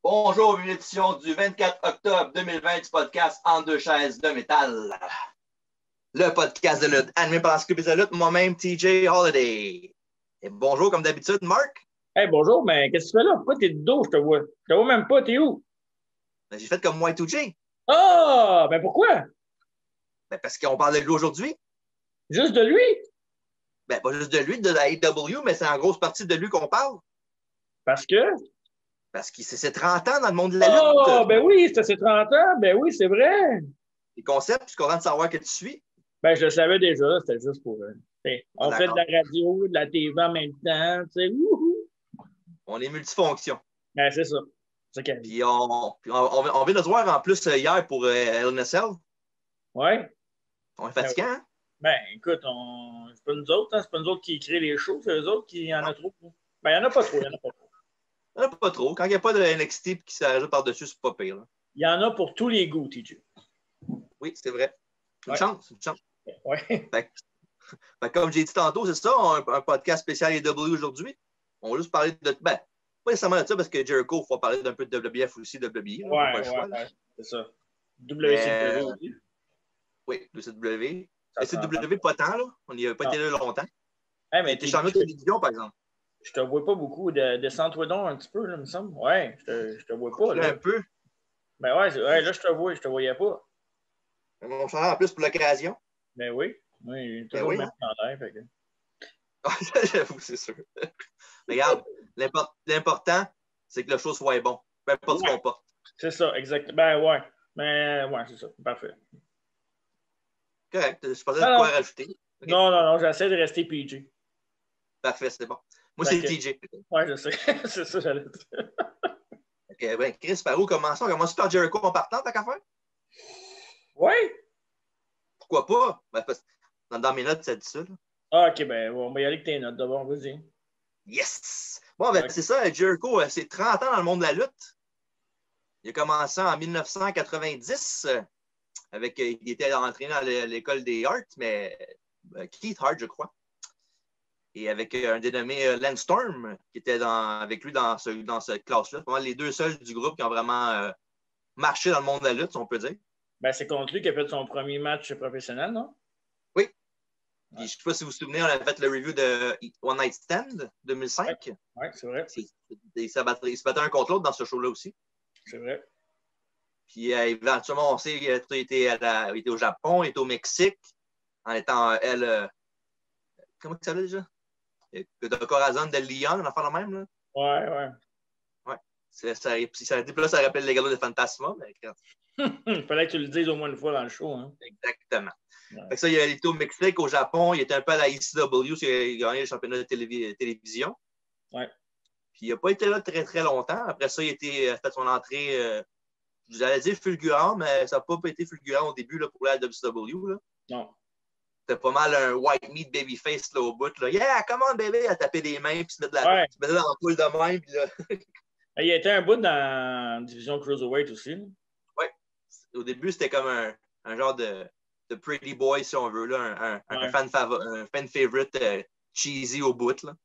Bonjour, une édition du 24 octobre 2020 du podcast En deux chaises de métal. Le podcast de lutte animé par la Scooby de lutte, moi-même TJ Holiday. Et bonjour, comme d'habitude, Marc. Hey, bonjour, mais qu'est-ce que tu fais là? Pourquoi t'es de dos, je te vois? Je te vois même pas, t'es où? Ben, j'ai fait comme moi et 2J. Ah! Ben pourquoi? Ben, parce qu'on parle de lui aujourd'hui. Juste de lui? Ben, pas juste de lui, de la AEW, mais c'est en grosse partie de lui qu'on parle. Parce que? Parce que c'est 30 ans dans le monde de la Oh, lutte. ben oui, c'était ses 30 ans. Ben oui, c'est vrai. Les concepts, je suis content de savoir que tu suis. Ben, je le savais déjà, c'était juste pour. On fait de D'accord. la radio, de la TV en même temps, tu sais. Wouhou! On est multifonction. Ben, c'est ça. C'est ça qui arrive. Puis on vient de se voir en plus hier pour LNSL. Ouais. On est Ben, fatiguant, hein? ben, écoute, c'est pas nous autres, hein? C'est pas nous autres qui créent les shows, c'est eux autres qui en a trop. Ben, il n'y en a pas trop, il y en a pas trop. Il n'y en a pas trop. Quand il n'y a pas de NXT qui s'ajoute par-dessus, c'est pas pire. Là. Il y en a pour tous les goûts, TJ. Oui, c'est vrai. Une Ouais. chance, une chance. Ouais. Fait comme j'ai dit tantôt, c'est ça, un podcast spécial AEW aujourd'hui. On va juste parler de. Ben, pas nécessairement de ça, parce que Jericho, il faut parler d'un peu de WWF aussi, WWE. Ouais, pas le choix, ouais, c'est ça. Mais, WCW aussi. oui, WCW. Ça prend WCW, pas tant, là. On n'y a pas non. été là longtemps. Hey, Il a mais été champion de télévision, par exemple. je te vois pas beaucoup. Descends-toi donc un petit peu, là, il me semble. Ouais, je te vois pas, là. Un peu. Ben ouais, là, je te voyais pas. On s'en en plus pour l'occasion. Ben oui. Oui, Ben toujours oui, le hein. même chandail, fait que. J'avoue, c'est sûr. Regarde, l'important, c'est que le show soit bon. Peu importe ce qu'on porte. C'est ça, exact. Ben ouais. Mais ouais, c'est ça. Parfait. Correct. Je pensais Non, de quoi non. rajouter. Okay. Non, j'essaie de rester PG. Parfait, c'est bon. Moi, Fait c'est que... TJ. Ouais, je sais. C'est ça, j'allais dire. OK, ben, Chris, par où commençons? On commence par Jericho en partant, t'as qu'à faire? Ouais? Pourquoi pas? Ben, dans mes notes, ça dit ça. Là. Ah, ok, ben on va y aller avec tes notes d'abord, vas-y. Yes! Bon, ben, Ouais. c'est ça, Jericho, c'est 30 ans dans le monde de la lutte. Il a commencé en 1990 il était entraîné dans l'école des Hart, mais Keith Hart, je crois. Et avec un dénommé Lance Storm, qui était avec lui dans cette classe-là. C'est vraiment les deux seuls du groupe qui ont vraiment marché dans le monde de la lutte, si on peut dire. Ben, c'est contre lui qui a fait son premier match professionnel, non? Oui. Ouais. Je ne sais pas si vous vous souvenez, on a fait le review de One Night Stand 2005. Oui, c'est vrai. Ils se battaient un contre l'autre dans ce show-là aussi. C'est vrai. Puis éventuellement, on sait qu'il était au Japon, il était au Mexique, en étant, comment ça s'appelle déjà? De Corazon de Lyon, on a fait le même, là. Ouais. Ça rappelle les galas de Fantasma. Mais... Il fallait que tu le dises au moins une fois dans le show. Hein? Exactement. Ouais. Fait que ça, il était au Mexique, au Japon, il était un peu à la ECW, il a gagné le championnat de télévision. Ouais. Puis il n'a pas été là très, très longtemps. Après ça, il a fait son entrée, j'allais dire fulgurant, mais ça n'a pas été fulgurant au début là, pour la WCW. Là. Non. C'était pas mal un white meat babyface là, au bout. Là. Yeah, come on, baby, à taper des mains, puis se mettre dans la poule de main. Puis là... Il a été un bout dans la division Cruiserweight aussi. Oui. Au début, c'était comme un genre de pretty boy, si on veut, là, un fan favorite cheesy au bout. Là.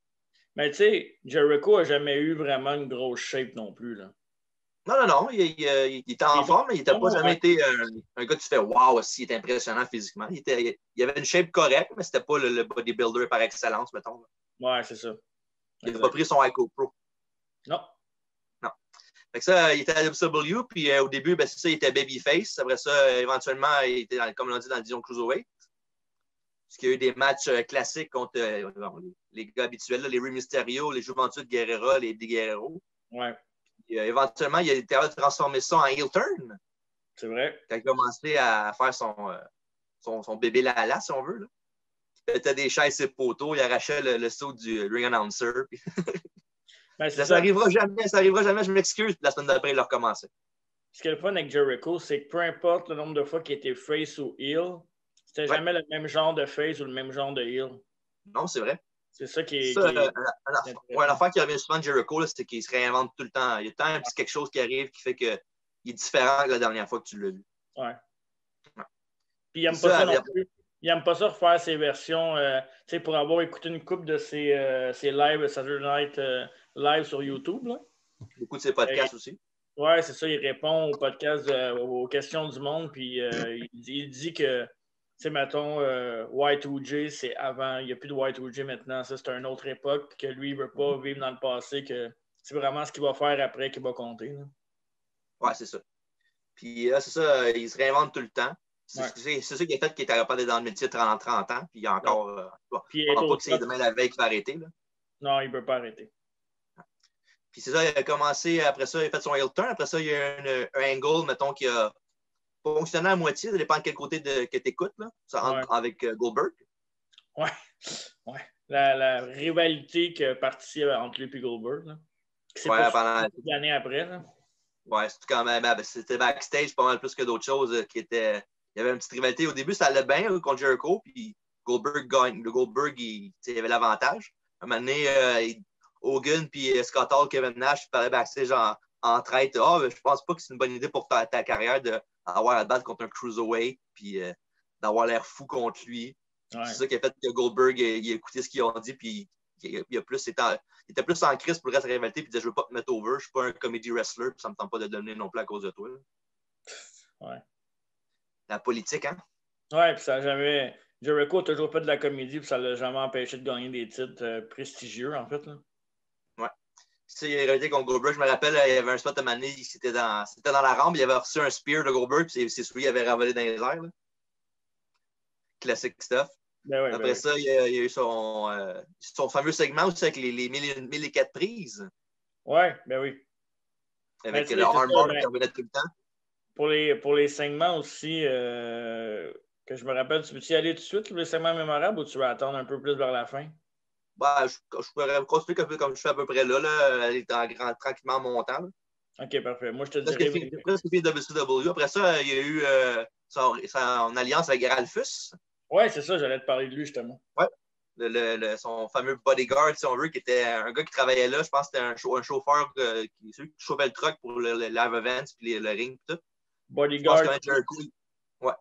Mais tu sais, Jericho n'a jamais eu vraiment une grosse shape non plus. Là. Non. Il était en forme, mais il n'a pas jamais été un gars que tu fais wow, aussi, il est impressionnant physiquement. Il avait une shape correcte, mais c'était pas le bodybuilder par excellence, mettons. Là. Ouais, c'est ça. Il n'a pas pris son Ico Pro. Non. Fait que ça, il était à la WCW, puis au début, ben, c'est ça, il était babyface. Après ça, éventuellement, il était, comme on l'a dit, dans la division Cruiserweight. Parce qu'il y a eu des matchs classiques contre les gars habituels, là, les Rey Mysterio, les Juventud Guerrera, les Eddie Guerrero. Ouais. Puis, éventuellement, il a été capable de transformer ça en heel turn. C'est vrai. Quand il a commencé à faire son bébé Lala, si on veut. Là. Il mettait des chaises et poteaux, il arrachait le saut du ring announcer. Ben, ça arrivera jamais, je m'excuse. Puis la semaine d'après, il a recommencé. Ce qui est le fun avec Jericho, c'est que peu importe le nombre de fois qu'il était face ou heel, c'était jamais le même genre de face ou le même genre de heel. Non, c'est vrai. C'est ça qui est. L'affaire qui revient souvent de Jericho, c'est qu'il se réinvente tout le temps. Il y a tout le temps quelque chose qui arrive qui fait qu'il est différent que la dernière fois que tu l'as vu. Ouais. Puis il n'aime pas ça non plus. Il n'aime pas ça refaire ses versions. Tu sais, pour avoir écouté une couple de ses lives Saturday Night Live sur YouTube. Là. Beaucoup de ses podcasts aussi. Ouais, c'est ça. Il répond au podcast, aux questions du monde, puis il dit que, tu sais, mettons, Y2J, c'est avant. Il n'y a plus de Y2J maintenant. Ça, c'est une autre époque, que lui, il ne veut pas vivre dans le passé, que c'est vraiment ce qu'il va faire après qui va compter. Là. Ouais, c'est ça. Puis là, c'est ça, il se réinvente tout le temps. C'est ça qui a fait qu'il est capable d'être dans le métier 30 ans. Puis il y a encore. Puis Je ne pense pas que c'est demain la veille qu'il va arrêter. Là. Non, il ne peut pas arrêter. Puis c'est ça, il a commencé, après ça, il a fait son heel turn. Après ça, il y a un angle, mettons, qui a fonctionné à moitié. Ça dépend de quel côté que tu écoutes, là. Ça, avec Goldberg. Ouais. Ouais. La rivalité qui est partie entre lui et Goldberg. Là. C'est pendant des années après. Là. Ouais, c'était quand même. C'était backstage pas mal plus que d'autres choses qui étaient. Il y avait une petite rivalité. Au début, ça allait bien contre Jericho, puis Goldberg gagne. Le Goldberg, il avait l'avantage. À un moment donné, Hogan puis Scott Hall, Kevin Nash parlaient backstage en traite. Je pense pas que c'est une bonne idée pour ta carrière d'avoir à te battre contre un cruiserweight puis d'avoir l'air fou contre lui. Ouais. C'est ça qui a fait que Goldberg il a écouté ce qu'ils ont dit puis il était plus en crise pour le reste de la rivalité puis il disait je veux pas te mettre over, je suis pas un comedy wrestler puis ça me tente pas de donner non plus à cause de toi. Là. Ouais. La politique, hein? Ouais, puis ça n'a jamais. Jericho a toujours fait de la comédie puis ça l'a jamais empêché de gagner des titres prestigieux en fait. Là. Ouais. C'est une réalité contre Goldberg. Je me rappelle, il y avait un spot à Mané, c'était dans la rampe, il avait reçu un spear de Goldberg, puis c'est celui qui avait ravolé dans les airs. Là. Classic stuff. Ben ouais, après ça, il y a eu son fameux segment aussi avec les 1004 prises. Ouais, ben oui. Avec le armbar qui revenait tout le temps. Pour les segments aussi, que je me rappelle, tu veux-tu y aller tout de suite, les segments mémorables, ou tu vas attendre un peu plus vers la fin? Ben, je pourrais construire un peu comme je fais à peu près là. Elle est tranquillement montant. Là. OK, parfait. Moi, je te dirais... Presque fini WCW. Après ça, il y a eu son alliance avec Ralphus. Oui, c'est ça, j'allais te parler de lui, justement. Oui. Son fameux bodyguard, si on veut, qui était un gars qui travaillait là. Je pense que c'était un chauffeur qui chauffait le truck pour le live events puis le ring et tout. Bodyguard. Je pense que Jericho, ouais.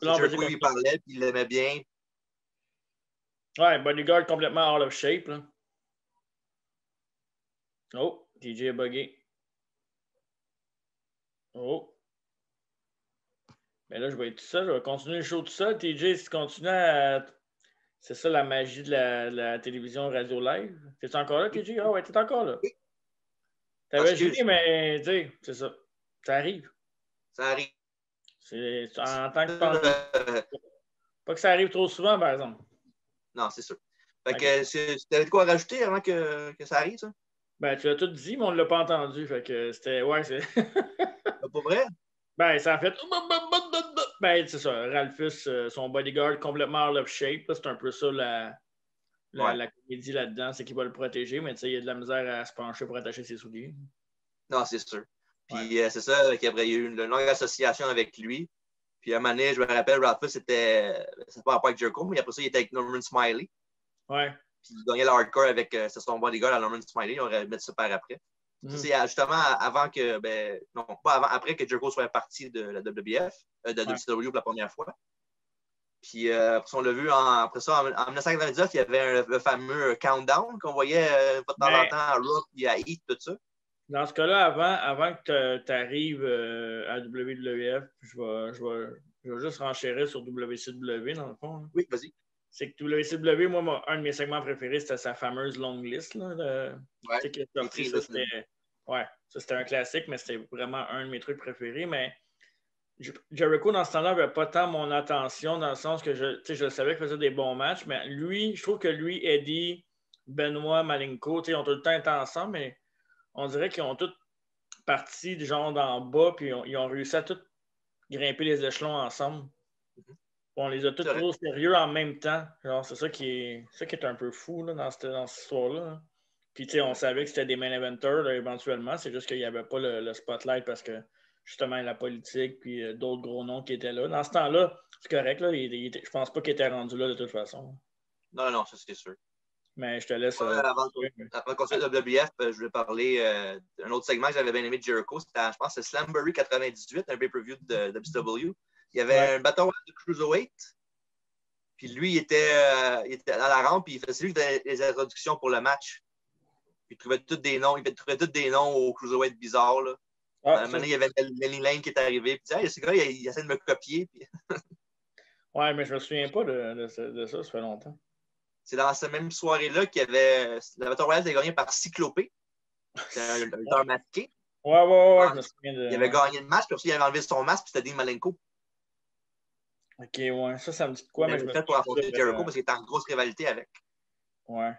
Jericho, il parlait puis il l'aimait bien. Ouais, bodyguard complètement out of shape. Là. Oh, TJ est buggé. Oh. Mais là, je vais être tout seul. Je vais continuer le show tout seul. TJ, si tu continues à... C'est ça la magie de la télévision radio live. T'es encore là, TJ? Ah ouais, t'es encore là. T'avais joué, mais tu sais, c'est ça. Ça arrive. Ça arrive. C'est en tant que pas que ça arrive trop souvent, par exemple. Non, c'est sûr. Fait que tu avais de quoi rajouter avant que ça arrive, ça? Ben, tu l'as tout dit, mais on ne l'a pas entendu. Fait que c'était. Ouais, c'est. Pas vrai? Ben, ça a fait. Ben, c'est ça. Ralphus, son bodyguard complètement out of shape. C'est un peu ça la comédie là-dedans, c'est qu'il va le protéger, mais tu sais, il y a de la misère à se pencher pour attacher ses souliers. Non, c'est sûr. Puis c'est ça, qu'après, il y a eu une longue association avec lui. Puis à un moment donné, je me rappelle, Ralphus, c'était pas rapport avec Jericho, mais après ça, il était avec Norman Smiley. Ouais. Puis il gagnait le hardcore avec son bodyguard à Norman Smiley. On aurait mis ça par après. Ça, c'est justement avant que, non, pas avant, après que Jericho soit parti de la WBF, de WCW pour la première fois. Puis on l'a vu après ça, en 1999, il y avait le fameux countdown qu'on voyait pas de temps en temps à Raw et à Heat, tout ça. Dans ce cas-là, avant que tu arrives à WWF, je vais juste renchérir sur WCW, dans le fond. Là. Oui, vas-y. C'est que WCW, moi, un de mes segments préférés, c'était sa fameuse long list. Là, ça, c'était un classique, mais c'était vraiment un de mes trucs préférés. Mais Jericho, dans ce temps-là, n'avait pas tant mon attention, dans le sens que je savais qu'il faisait des bons matchs, mais lui, je trouve que lui, Eddie, Benoit, Malenko, ils ont tout le temps été ensemble, mais on dirait qu'ils ont tous parti du genre d'en bas, puis ils ont réussi à tous grimper les échelons ensemble. On les a tous trop sérieux en même temps. C'est ça qui est un peu fou là, dans cette histoire-là. Hein. Puis, on savait que c'était des main eventers là, éventuellement. C'est juste qu'il n'y avait pas le spotlight parce que, justement, la politique puis d'autres gros noms qui étaient là. Dans ce temps-là, c'est correct. Là, je pense pas qu'il était rendu là de toute façon. Non, ça c'est sûr. Mais je te laisse. Avant de continuer le WWF, je voulais parler d'un autre segment que j'avais bien aimé de Jericho. C'était, je pense, c'est Slamboree 98, un pay-per-view de WCW. Il y avait un bâton de Cruiserweight. Puis lui, il était dans la rampe, puis il faisait lui les introductions pour le match. Puis il trouvait tous des noms. Il trouvait tous des noms au Cruiserweight bizarre. Là. Ah, Maintenant, il y avait Lenny Lane qui est arrivé. Puis, hey, ce gars, il essaie de me copier. Puis... Ouais, mais je me souviens pas de ça fait longtemps. C'est dans cette même soirée-là qu'il y avait. Le Battle Royale était gagné par Cyclopé. C'est un lutteur masqué. Ouais, je me souviens de. Il avait gagné le match, puis aussi, il avait enlevé son masque, puis c'était Dean Malenko. Ok, ouais, ça me dit de quoi, mais je me fait pour affronter souviens Jericho parce qu'il était en grosse rivalité avec. Ouais.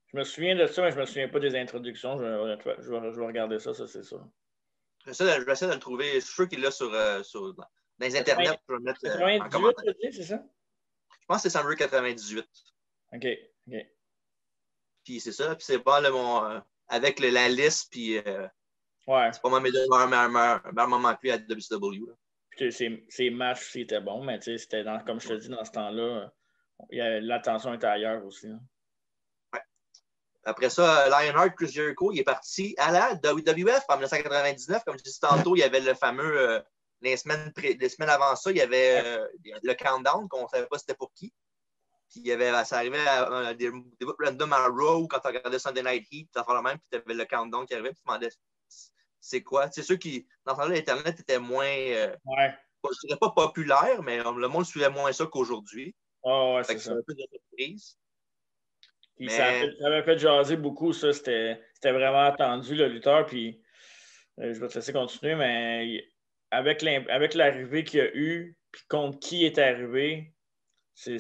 Je me souviens de ça, mais je me souviens pas des introductions. Je vais regarder ça, c'est sûr. J'essaie de le trouver. Je suis sûr qu'il l'a dans les internets. Je vais le mettre 98, en commentaire. c'est ça? Je pense que c'est Summer 98. OK. Puis c'est ça. Puis c'est pas avec la liste, puis Ouais. c'est pas mal mes deux meilleurs moments plus à WCW. Là. Puis ces matchs, c'était bon, mais c'était comme je te dis, dans ce temps-là, l'attention était ailleurs aussi. Hein. Ouais. Après ça, Lionheart, Chris Jericho, il est parti à la WWF en 1999. Comme je disais tantôt, il y avait le fameux. Les semaines avant ça, il y avait le countdown, qu'on ne savait pas c'était pour qui. Puis ça arrivait à des bouts random à Raw quand tu regardais Sunday Night Heat, tu as le même, puis tu avais le countdown qui arrivait, puis tu te demandais c'est quoi. C'est sûr que dans ce temps-là, l'Internet était moins. Je dirais pas populaire, mais le monde suivait moins ça qu'aujourd'hui. Oh, ouais, c'est ça. Un peu de surprise. Puis ça avait fait jaser beaucoup, ça. C'était vraiment attendu, le lutteur. Puis je vais te laisser continuer, mais avec l'arrivée qu'il y a eu, puis contre qui est arrivé, tu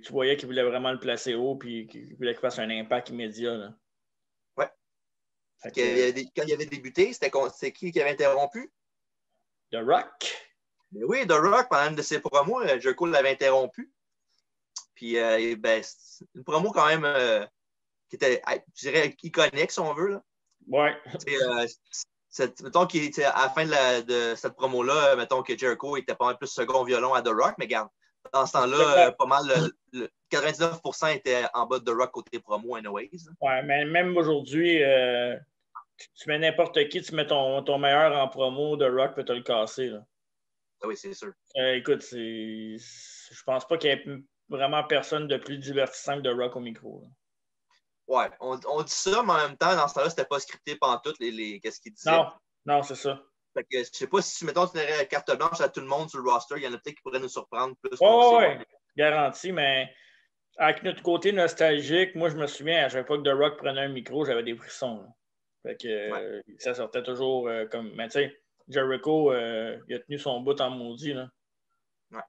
voyais qu'il voulait vraiment le placer haut, puis qu'il voulait qu'il fasse un impact immédiat. Là. Ouais. Quand il avait débuté, c'était qui avait interrompu? The Rock. Mais oui, The Rock, pendant une de ses promos, Jericho l'avait interrompu. Puis, une promo quand même qui était, je dirais, iconique, si on veut. Là. Ouais. Mettons qu'à la fin de cette promo-là, mettons que Jericho était pas mal plus second violon à The Rock, mais regarde, dans ce temps-là, pas mal, 99% était en bas de The Rock côté promo, anyways. Ouais, mais même aujourd'hui, tu mets n'importe qui, tu mets ton meilleur en promo, The Rock peut te le casser. Là. Ah oui, c'est sûr. Écoute, je pense pas qu'il y ait vraiment personne de plus divertissant que The Rock au micro. Là. Ouais, on dit ça, mais en même temps, dans ce temps-là, c'était pas scripté pantoute, qu'est-ce qu'il disait. Non, c'est ça. Fait que je sais pas si, mettons, tu donnerais carte blanche à tout le monde sur le roster, il y en a peut-être qui pourraient nous surprendre plus. Ouais, garanti, mais avec notre côté nostalgique, moi, je me souviens, à chaque fois que The Rock prenait un micro, j'avais des frissons. Là. Fait que ça sortait toujours comme... Mais tu sais, Jericho, il a tenu son bout en maudit, là. Ouais.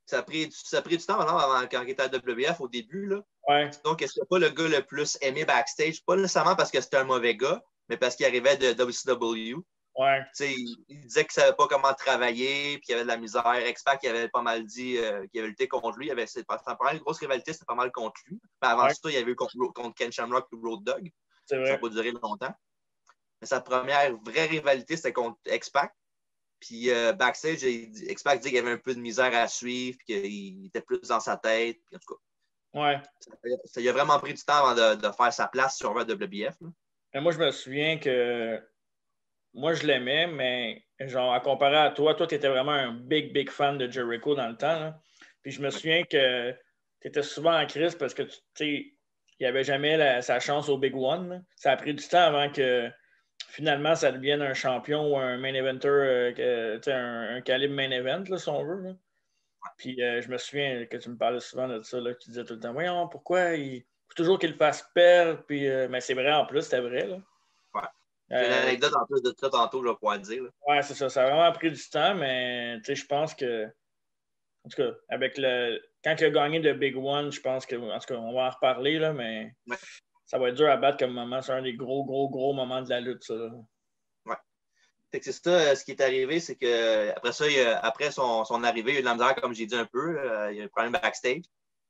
Ça a pris du temps avant quand il était à WF au début, là. Ouais. Donc, c'était pas le gars le plus aimé backstage, pas nécessairement parce que c'était un mauvais gars, mais parce qu'il arrivait de WCW. Ouais. Il disait qu'il ne savait pas comment travailler, puis qu'il y avait de la misère. X-Pac, il avait pas mal dit qu'il avait lutté contre lui. C'était pas mal une grosse rivalité, c'était pas mal contre lui. Mais avant ça, il y avait eu contre Ken Shamrock et Road Dogg. C'est vrai. Ça n'a pas duré longtemps. Mais sa première vraie rivalité, c'était contre X-Pac. Puis backstage, X-Pac dit qu'il y avait un peu de misère à suivre, qu'il était plus dans sa tête. Puis, en tout cas, ouais. Ça a vraiment pris du temps avant de faire sa place sur le WBF. Mais moi, je me souviens que moi, je l'aimais, mais genre, à comparer à toi, tu étais vraiment un big fan de Jericho dans le temps. Là. Puis je me souviens que tu étais souvent en crise parce que, tu sais, il n'y avait jamais sa chance au Big One. Là. Ça a pris du temps avant que finalement, ça devienne un champion ou un main eventer, un calibre main event, là, si on veut. Là. Puis je me souviens que tu me parlais souvent de ça, là, que tu disais tout le temps, voyons, pourquoi il faut toujours qu'il le fasse perdre. Puis, mais c'est vrai, en plus, c'était vrai. Là. Ouais. J'ai une anecdote en plus de ça tantôt, je vais pouvoir le dire. Là. Ouais, c'est ça. Ça a vraiment pris du temps, mais je pense que, en tout cas, quand il a gagné le Big One, je pense que, en tout cas, on va en reparler, là, mais ça va être dur à battre comme moment. C'est un des gros moments de la lutte, ça. Là. Ouais. Fait que c'est ça, ce qui est arrivé, c'est que après ça, après son arrivée, il y a eu de la misère, comme j'ai dit un peu. Il y a eu un problème backstage.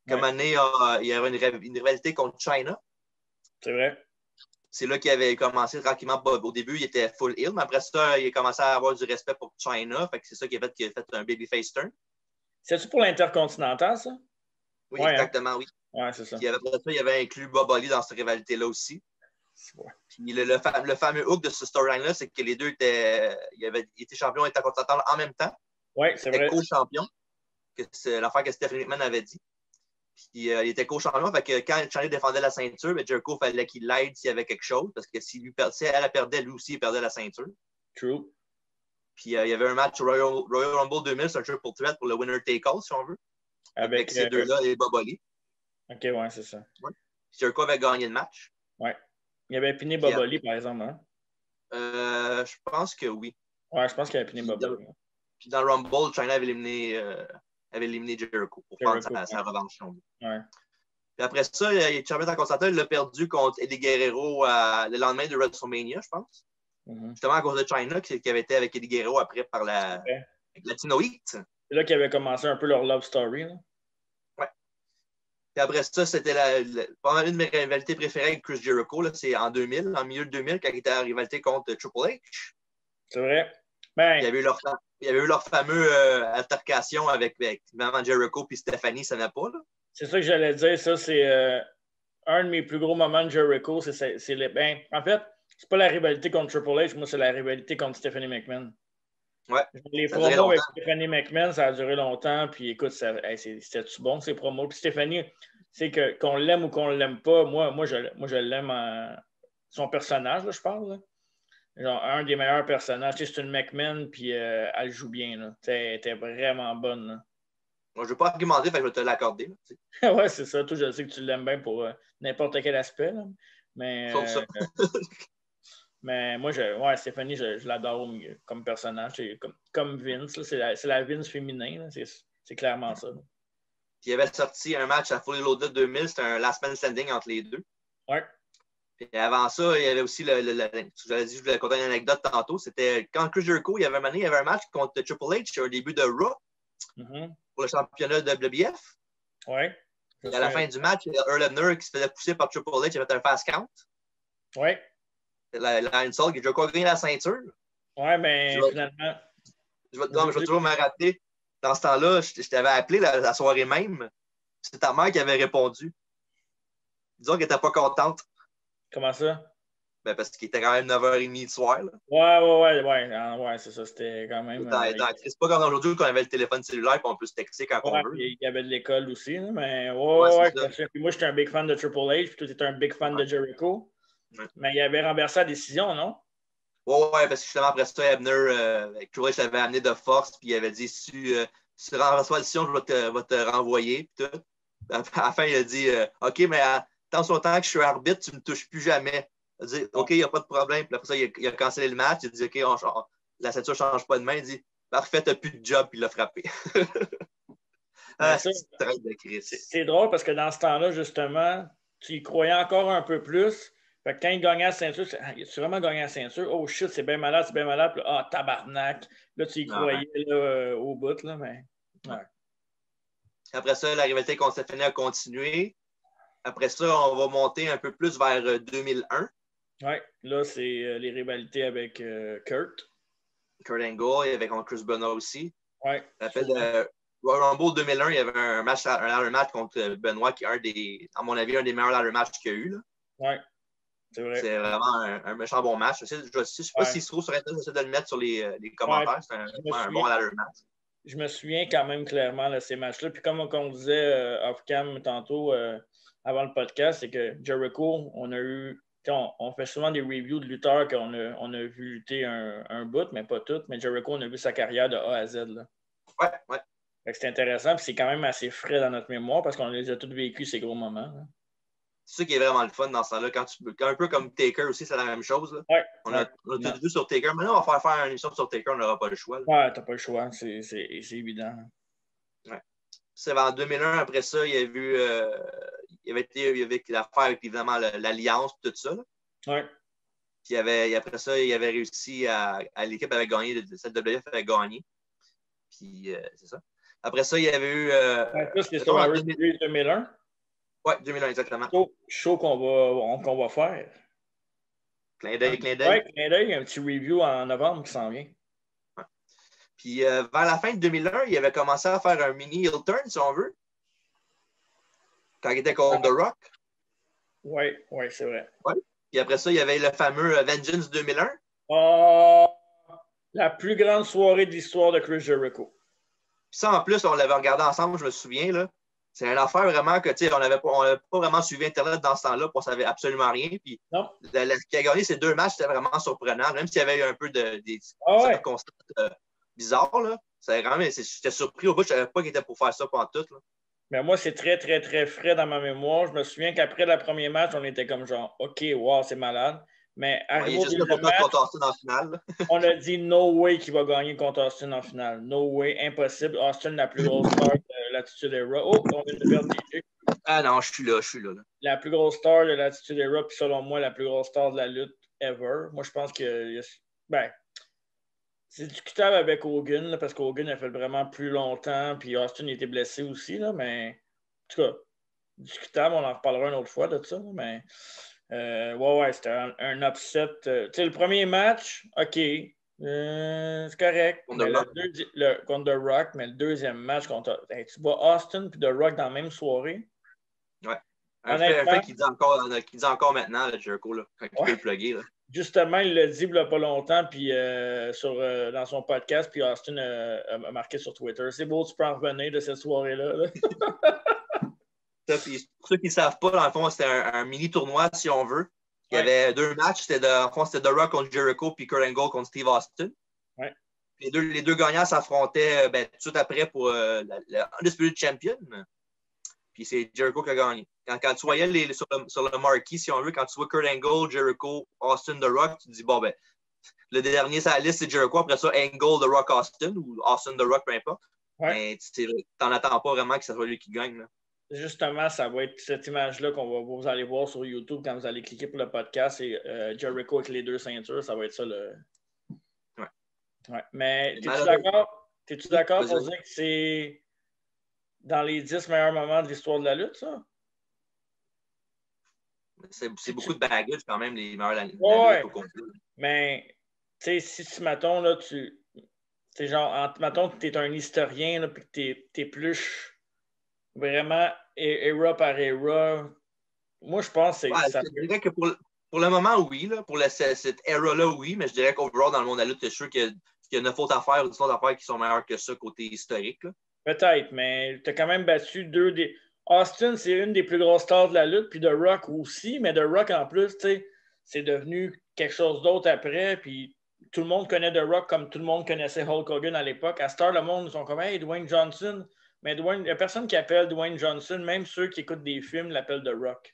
Comme année, il y avait une rivalité contre China. C'est vrai. C'est là qu'il avait commencé tranquillement. Au début, il était full heel, mais après ça, il a commencé à avoir du respect pour China. Fait que c'est ça qui a fait un babyface turn. C'est-tu pour l'Intercontinental, ça? Oui, exactement, oui. Ouais, c'est ça. Puis après ça, il avait inclus Bob Holly dans cette rivalité-là aussi. Ouais. Puis le fameux hook de ce storyline-là, c'est que les deux étaient champions intercontinental en même temps. Oui, c'est vrai. Co-champion. C'est l'affaire que Stephanie McMahon avait dit. Puis il était co-champion. Fait que quand Charlie défendait la ceinture, ben, Jericho fallait qu'il l'aide s'il y avait quelque chose. Parce que si elle perdait, lui aussi, il perdait la ceinture. True. Puis il y avait un match Royal Rumble 2000, c'est un triple threat pour le winner take all, si on veut. Avec ces deux-là et Bubba Lee. OK, ouais, c'est ça. Ouais. Jericho avait gagné le match. Ouais. Il avait piné Bubba Lee, par exemple. Hein? Je pense que oui. Ouais, je pense qu'il avait piné Bubba Lee. Puis dans le Rumble, China avait éliminé Jericho pour prendre sa revanche. Ouais. Puis après ça, il est champion intercontinental. Il l'a perdu contre Eddie Guerrero le lendemain de WrestleMania, je pense. Justement à cause de China, qui avait été avec Eddie Guerrero après par avec Latino Heat. C'est là qu'ils avaient commencé un peu leur love story. Là. Ouais. Puis après ça, c'était pas une de mes rivalités préférées avec Chris Jericho. C'est en 2000, en milieu de 2000, quand il était en rivalité contre Triple H. C'est vrai. Ben, il y avait eu leur fameux altercation avec maman Jericho puis Stephanie, ça n'a pas. Là. C'est ça que j'allais dire. Ça, c'est un de mes plus gros moments de Jericho. En fait, c'est pas la rivalité contre Triple H, moi, c'est la rivalité contre Stephanie McMahon. Ouais. Les promos avec Stephanie McMahon, ça a duré longtemps. Puis écoute, c'était-tu bon, ces promos? Puis Stephanie, c'est qu'on l'aime ou qu'on l'aime pas, moi je l'aime son personnage, là, je parle. Là. Genre, un des meilleurs personnages. C'est une McMahon, puis elle joue bien. Là. Elle était vraiment bonne. Là. Moi, je ne veux pas argumenter, fait que je vais te l'accorder. Ouais, c'est ça. Toi, je sais que tu l'aimes bien pour n'importe quel aspect. Là. Mais, sauf ça. mais moi, Stéphanie, je l'adore comme personnage. Comme Vince. C'est la Vince féminin. C'est clairement ça. Là. Puis il avait sorti un match à Fully Loaded 2000. C'était un last man standing entre les deux. Ouais. Puis avant ça, il y avait aussi je voulais conter une anecdote tantôt. C'était quand Chris Jericho, il y avait un match contre Triple H au début de Raw pour le championnat de WBF. Ouais. Et à la fin du match, il y a Earl Hebner qui se faisait pousser par Triple H, il avait fait un fast count. Ouais. La insult, Jericho a gagné la ceinture. Ouais, mais finalement. Je vais toujours me rappeler. Dans ce temps-là, je t'avais appelé la soirée même. C'est ta mère qui avait répondu. Disons qu'elle n'était pas contente. Comment ça? Ben parce qu'il était quand même 9h30 du soir. Là. Ouais, c'est ça. C'était quand même. C'est pas comme aujourd'hui qu'on avait le téléphone cellulaire et on peut se texter quand on veut. Il y avait de l'école aussi. Là, mais puis moi, j'étais un big fan de Triple H, puis toi, tu étais un big fan de Jericho. Ouais. Mais il avait renversé la décision, non? Ouais, parce que justement, après ça, Hebner, Triple H l'avait amené de force, puis il avait dit si tu renverses la décision, je vais te renvoyer. Puis tout. À la fin, il a dit OK, mais tant son temps que je suis arbitre, tu ne me touches plus jamais. Il a dit OK, il n'y a pas de problème. Puis après ça, il a cancellé le match. Il a dit OK, la ceinture ne change pas de main. Il dit parfait, tu n'as plus de job, puis il l'a frappé. C'est drôle parce que dans ce temps-là, justement, tu y croyais encore un peu plus. Fait que quand il gagnait la ceinture, tu vraiment gagné la ceinture? Oh shit, c'est bien malade. Puis là, tabarnak. Là, tu y croyais là, au bout, là, mais. Ouais. Après ça, la rivalité contre Stephanie a continué. Après ça, on va monter un peu plus vers 2001. Oui, là, c'est les rivalités avec Kurt. Kurt Angle, il y avait contre Chris Benoit aussi. Oui. Royal Rumble 2001, il y avait un ladder match contre Benoit qui est, à mon avis, un des meilleurs ladder matchs qu'il y a eu. Oui, c'est vrai. C'est vraiment un méchant bon match. Je ne sais pas s'il se trouve sur Internet, j'essaie de le mettre sur les commentaires. C'est un bon ladder match. Je me souviens quand même clairement de ces matchs-là. Puis comme on disait off-cam tantôt avant le podcast, c'est que Jericho, on fait souvent des reviews de lutteurs qu'on a vu lutter un bout, mais pas tout. Mais Jericho, on a vu sa carrière de A à Z. Là. Ouais. Fait que c'est intéressant, puis c'est quand même assez frais dans notre mémoire parce qu'on les a tous vécus, ces gros moments. Là. C'est ça qui est vraiment le fun dans ce temps-là. Un peu comme Taker aussi, c'est la même chose. Là. Ouais, on a tout vu sur Taker. Maintenant, on va faire une émission sur Taker, on n'aura pas le choix. Là. Ouais, t'as pas le choix, c'est évident. Ouais. C'est en 2001, après ça, il y avait l'affaire avec évidemment l'Alliance et tout ça. Là. Ouais. Puis après ça, il avait réussi l'équipe avait gagné, cette WF avait gagné. Puis c'est ça. Après ça, il y avait eu. Ça, c'était sur Harris 2001. Oui, 2001, exactement. Show qu'on va faire. Clin d'œil. Oui, clin d'œil. Il y a un petit review en novembre qui s'en vient. Ouais. Puis vers la fin de 2001, il avait commencé à faire un mini heel turn, si on veut. Quand il était contre The Rock. Oui, c'est vrai. Ouais. Puis après ça, il y avait le fameux Vengeance 2001. La plus grande soirée de l'histoire de Chris Jericho. Puis ça, en plus, on l'avait regardé ensemble, je me souviens, là. C'est une affaire vraiment que, tu sais, on n'avait pas vraiment suivi Internet dans ce temps-là, puis on ne savait absolument rien. Puis, Non? qui a gagné ces 2 matchs, c'était vraiment surprenant, même s'il y avait eu un peu des Ah ouais. circonstances bizarres, là. J'étais surpris au bout, je ne savais pas qu'il était pour faire ça pendant tout, là. Mais moi, c'est très, très, très frais dans ma mémoire. Je me souviens qu'après le premier match, on était comme genre, OK, wow, c'est malade. Mais Ouais, arrivé il est au juste là deuxième pour perdre match, contre Austin en finale, là. on a dit no way qu'il va gagner contre Austin en finale. No way, impossible. Austin, la plus grosse star de l'Attitude Era. Oh, on vient de perdre TJ. Ah non, je suis là. La plus grosse star de l'Attitude Era, puis selon moi, la plus grosse star de la lutte ever. Moi, je pense que. Ben, c'est discutable avec Hogan, là, parce qu'Hogan a fait vraiment plus longtemps, puis Austin était blessé aussi, là, mais en tout cas, discutable, on en reparlera une autre fois de ça, là, mais ouais, c'était un upset. Tu sais, le premier match, OK, c'est correct, Contre mais The Rock. contre The Rock, mais le deuxième match, hey, tu vois Austin et The Rock dans la même soirée. Ouais. Un Honnêtement, fait qu'il dit encore maintenant, là, Jericho, là, quand il peut le plugger. Là. Justement, il l'a dit il n'y a pas longtemps puis, dans son podcast, puis Austin a marqué sur Twitter. C'est beau, tu peux en revenir de cette soirée-là. Là. Puis, pour ceux qui ne savent pas, dans le fond, c'était un mini-tournoi, si on veut. Il y avait 2 matchs. C'était The Rock contre Jericho, puis Kurt Angle contre Steve Austin. Ouais. Les deux gagnants s'affrontaient tout de suite après pour le Undisputed Champion. Puis c'est Jericho qui a gagné. Quand tu voyais sur le marquee, si on veut, quand tu vois Kurt Angle, Jericho, Austin, The Rock, tu te dis, bon, ben, le dernier sur la liste, c'est Jericho. Après ça, Angle, The Rock, Austin, ou Austin, The Rock, peu importe. Ouais. Mais tu n'en attends pas vraiment que ce soit lui qui gagne. Là. Justement, ça va être cette image-là vous allez voir sur YouTube quand vous allez cliquer pour le podcast. Et Jericho avec les 2 ceintures, ça va être ça le. Ouais. Mais t'es-tu d'accord? T'es-tu d'accord pour dire que c'est dans les 10 meilleurs moments de l'histoire de la lutte, ça? C'est beaucoup de baggage quand même, les meilleurs de la lutte au complet. Mais, tu sais, si mettons, là, c'est genre, mettons que tu es un historien, là, puis que tu épluches vraiment era par era. Moi, je pense que je dirais que pour le moment, oui. Là, pour cette era-là, oui. Mais je dirais qu'overall, dans le monde de la lutte, je suis sûr qu'il y a 9 autres affaires ou 10 autres affaires qui sont meilleures que ça côté historique. Là. Peut-être, mais tu as quand même battu 2 des. Austin, c'est une des plus grosses stars de la lutte, puis The Rock aussi, mais The Rock, en plus, tu sais, c'est devenu quelque chose d'autre après, puis tout le monde connaît The Rock comme tout le monde connaissait Hulk Hogan à l'époque. À cette heure, le monde, ils sont comme « Hey, Dwayne Johnson ». Mais il n'y a personne qui appelle Dwayne Johnson, même ceux qui écoutent des films l'appellent The Rock.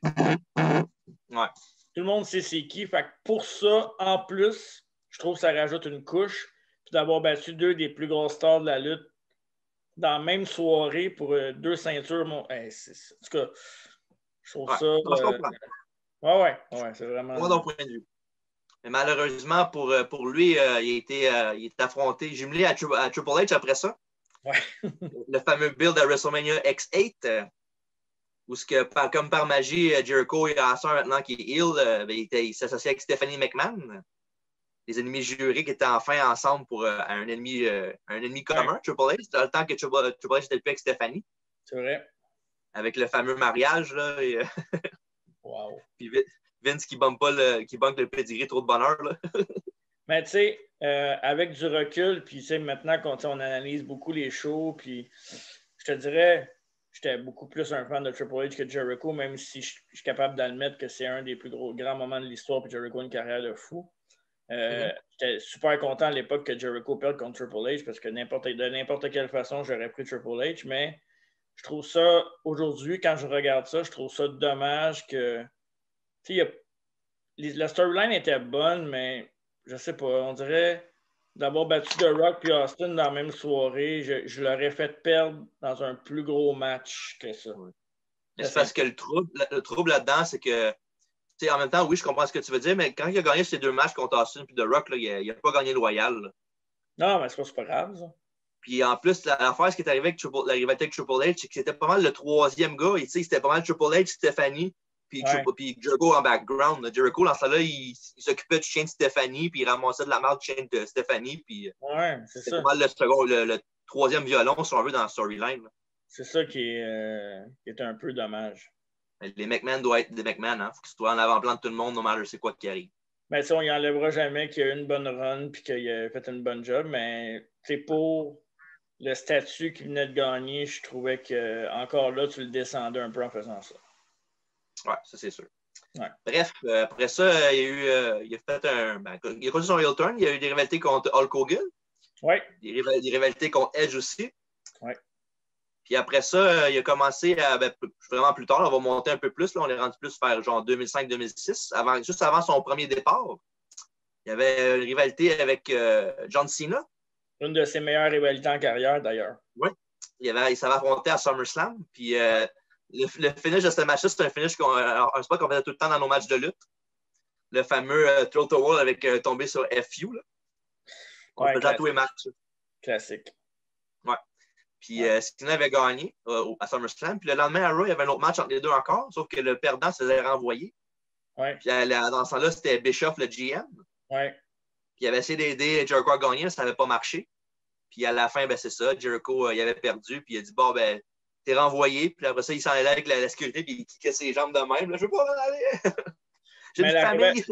Ouais. Tout le monde sait c'est qui. Fait que pour ça, en plus, je trouve que ça rajoute une couche. Puis d'avoir battu 2 des plus grosses stars de la lutte dans la même soirée pour 2 ceintures. En tout cas, je trouve ça. Ouais, c'est vraiment. Moi, d'un point de vue. Mais malheureusement, pour lui, il était affronté, jumelé à Triple H après ça. Ouais. Le fameux build à WrestleMania X8, où comme par magie, Jericho est à ça maintenant qui est heel, il s'associe avec Stephanie McMahon. Les ennemis jurés qui étaient enfin ensemble pour un ennemi commun, Triple H, dans le temps que Triple H était plus avec Stephanie. C'est vrai. Avec le fameux mariage. Là, et, wow. Puis Vince qui bunque le pedigree trop de bonheur. Là. Mais tu sais, avec du recul, puis maintenant qu'on analyse beaucoup les shows, puis je te dirais, j'étais beaucoup plus un fan de Triple H que de Jericho, même si je suis capable d'admettre que c'est un des plus grands moments de l'histoire, puis Jericho a une carrière de fou. J'étais super content à l'époque que Jericho perde contre Triple H, parce que de n'importe quelle façon, j'aurais pris Triple H, mais je trouve ça, aujourd'hui, quand je regarde ça, je trouve ça dommage que, tu sais, la storyline était bonne, mais je sais pas, on dirait d'avoir battu The Rock puis Austin dans la même soirée, je l'aurais fait perdre dans un plus gros match que ça. Ouais. C'est parce que le trouble là-dedans, c'est que, tu sais, en même temps, oui, je comprends ce que tu veux dire, mais quand il a gagné ces 2 matchs contre Austin puis The Rock, là, il n'a pas gagné le Royal. Là. Non, mais c'est pas grave, ça. Puis en plus, l'affaire, ce qui est arrivé avec Triple H, c'est que c'était pas mal le 3e gars. C'était pas mal Triple H, Stephanie, puis Jericho en background. Jericho, dans ça là, il s'occupait du chien de Stephanie, puis il ramassait de la merde du chien de Stephanie. Puis c'est pas mal le 3e violon, si on veut, dans la storyline. Là. C'est ça qui est un peu dommage. Les McMahon doivent être des McMahon. Hein. Faut qu'ils soient en avant-plan de tout le monde, no matter c'est quoi qui arrive. Mais on y enlèvera jamais qu'il y a eu une bonne run puis qu'il a fait une bonne job, mais c'est pour le statut qu'il venait de gagner, je trouvais que encore là, tu le descendais un peu en faisant ça. Ouais, ça c'est sûr. Ouais. Bref, après ça, il a fait il a continué son heel turn. Il y a eu des rivalités contre Hulk Hogan. Ouais. Des rivalités contre Edge aussi. Ouais. Puis après ça, il a commencé à, vraiment plus tard, on va monter un peu plus. Là, on est rendu plus vers genre 2005-2006, juste avant son premier départ. Il y avait une rivalité avec John Cena. Une de ses meilleures rivalités en carrière, d'ailleurs. Oui. Il s'avait affronté à SummerSlam. Puis le finish de ce match-là, c'est un finish un spot qu'on faisait tout le temps dans nos matchs de lutte. Le fameux Throw to Wall avec tombé sur FU. Là. On faisait à tous les matchs. Classique. Ouais. Puis Cena avait gagné à SummerSlam. Puis le lendemain à Raw, il y avait un autre match entre les deux encore, sauf que le perdant se faisait renvoyer. Ouais. Puis dans ce temps-là, c'était Bischoff, le GM. Ouais. Puis il avait essayé d'aider Jericho à gagner, mais ça n'avait pas marché. Puis à la fin, c'est ça. Jericho, il avait perdu. Puis il a dit, bon, t'es renvoyé. Puis après ça, il s'en allait avec la sécurité. Puis il kickait ses jambes de même. Là, je veux pas m'en aller. J'ai une famille.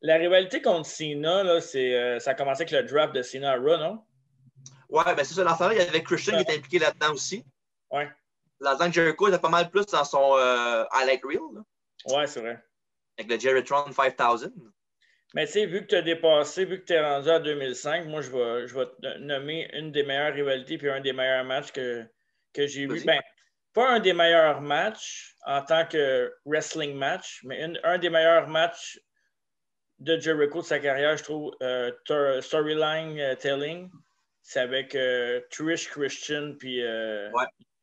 La rivalité contre Cena, là, ça a commencé avec le draft de Cena à Raw, non? Ouais, c'est ça. Dans ce temps-là, il y avait Christian qui était impliqué là-dedans aussi. Ouais. Là-dedans, Jericho était pas mal plus dans son highlight reel. Là. Ouais, c'est vrai. Avec le Jerrytron 5000. Mais tu sais, vu que tu as dépassé, vu que tu es rendu à 2005, moi, je vais te nommer une des meilleures rivalités puis un des meilleurs matchs que j'ai vu. Ben, pas un des meilleurs matchs en tant que wrestling match, mais un des meilleurs matchs de Jericho de sa carrière, je trouve, storyline telling. C'est avec Trish Christian puis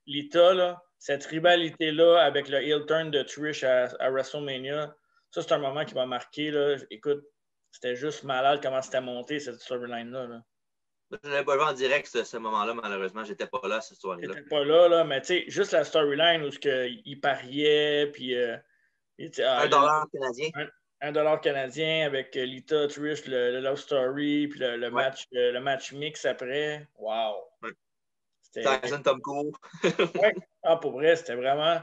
Lita, là. Cette rivalité-là avec le heel turn de Trish à WrestleMania, ça, c'est un moment qui m'a marqué. Là. Écoute, c'était juste malade comment c'était monté, cette storyline-là. Là. Je ne l'ai pas vu en direct ce moment-là, malheureusement. J'étais pas là cette soirée-là. J'étais pas là, mais tu sais, juste la storyline où il pariait, puis... $1 canadien. $1 canadien avec Lita, Trish, le Love Story, puis le match mix après. Wow! Ouais. Tyson Tom Cole. Ouais. Ah, pour vrai, c'était vraiment...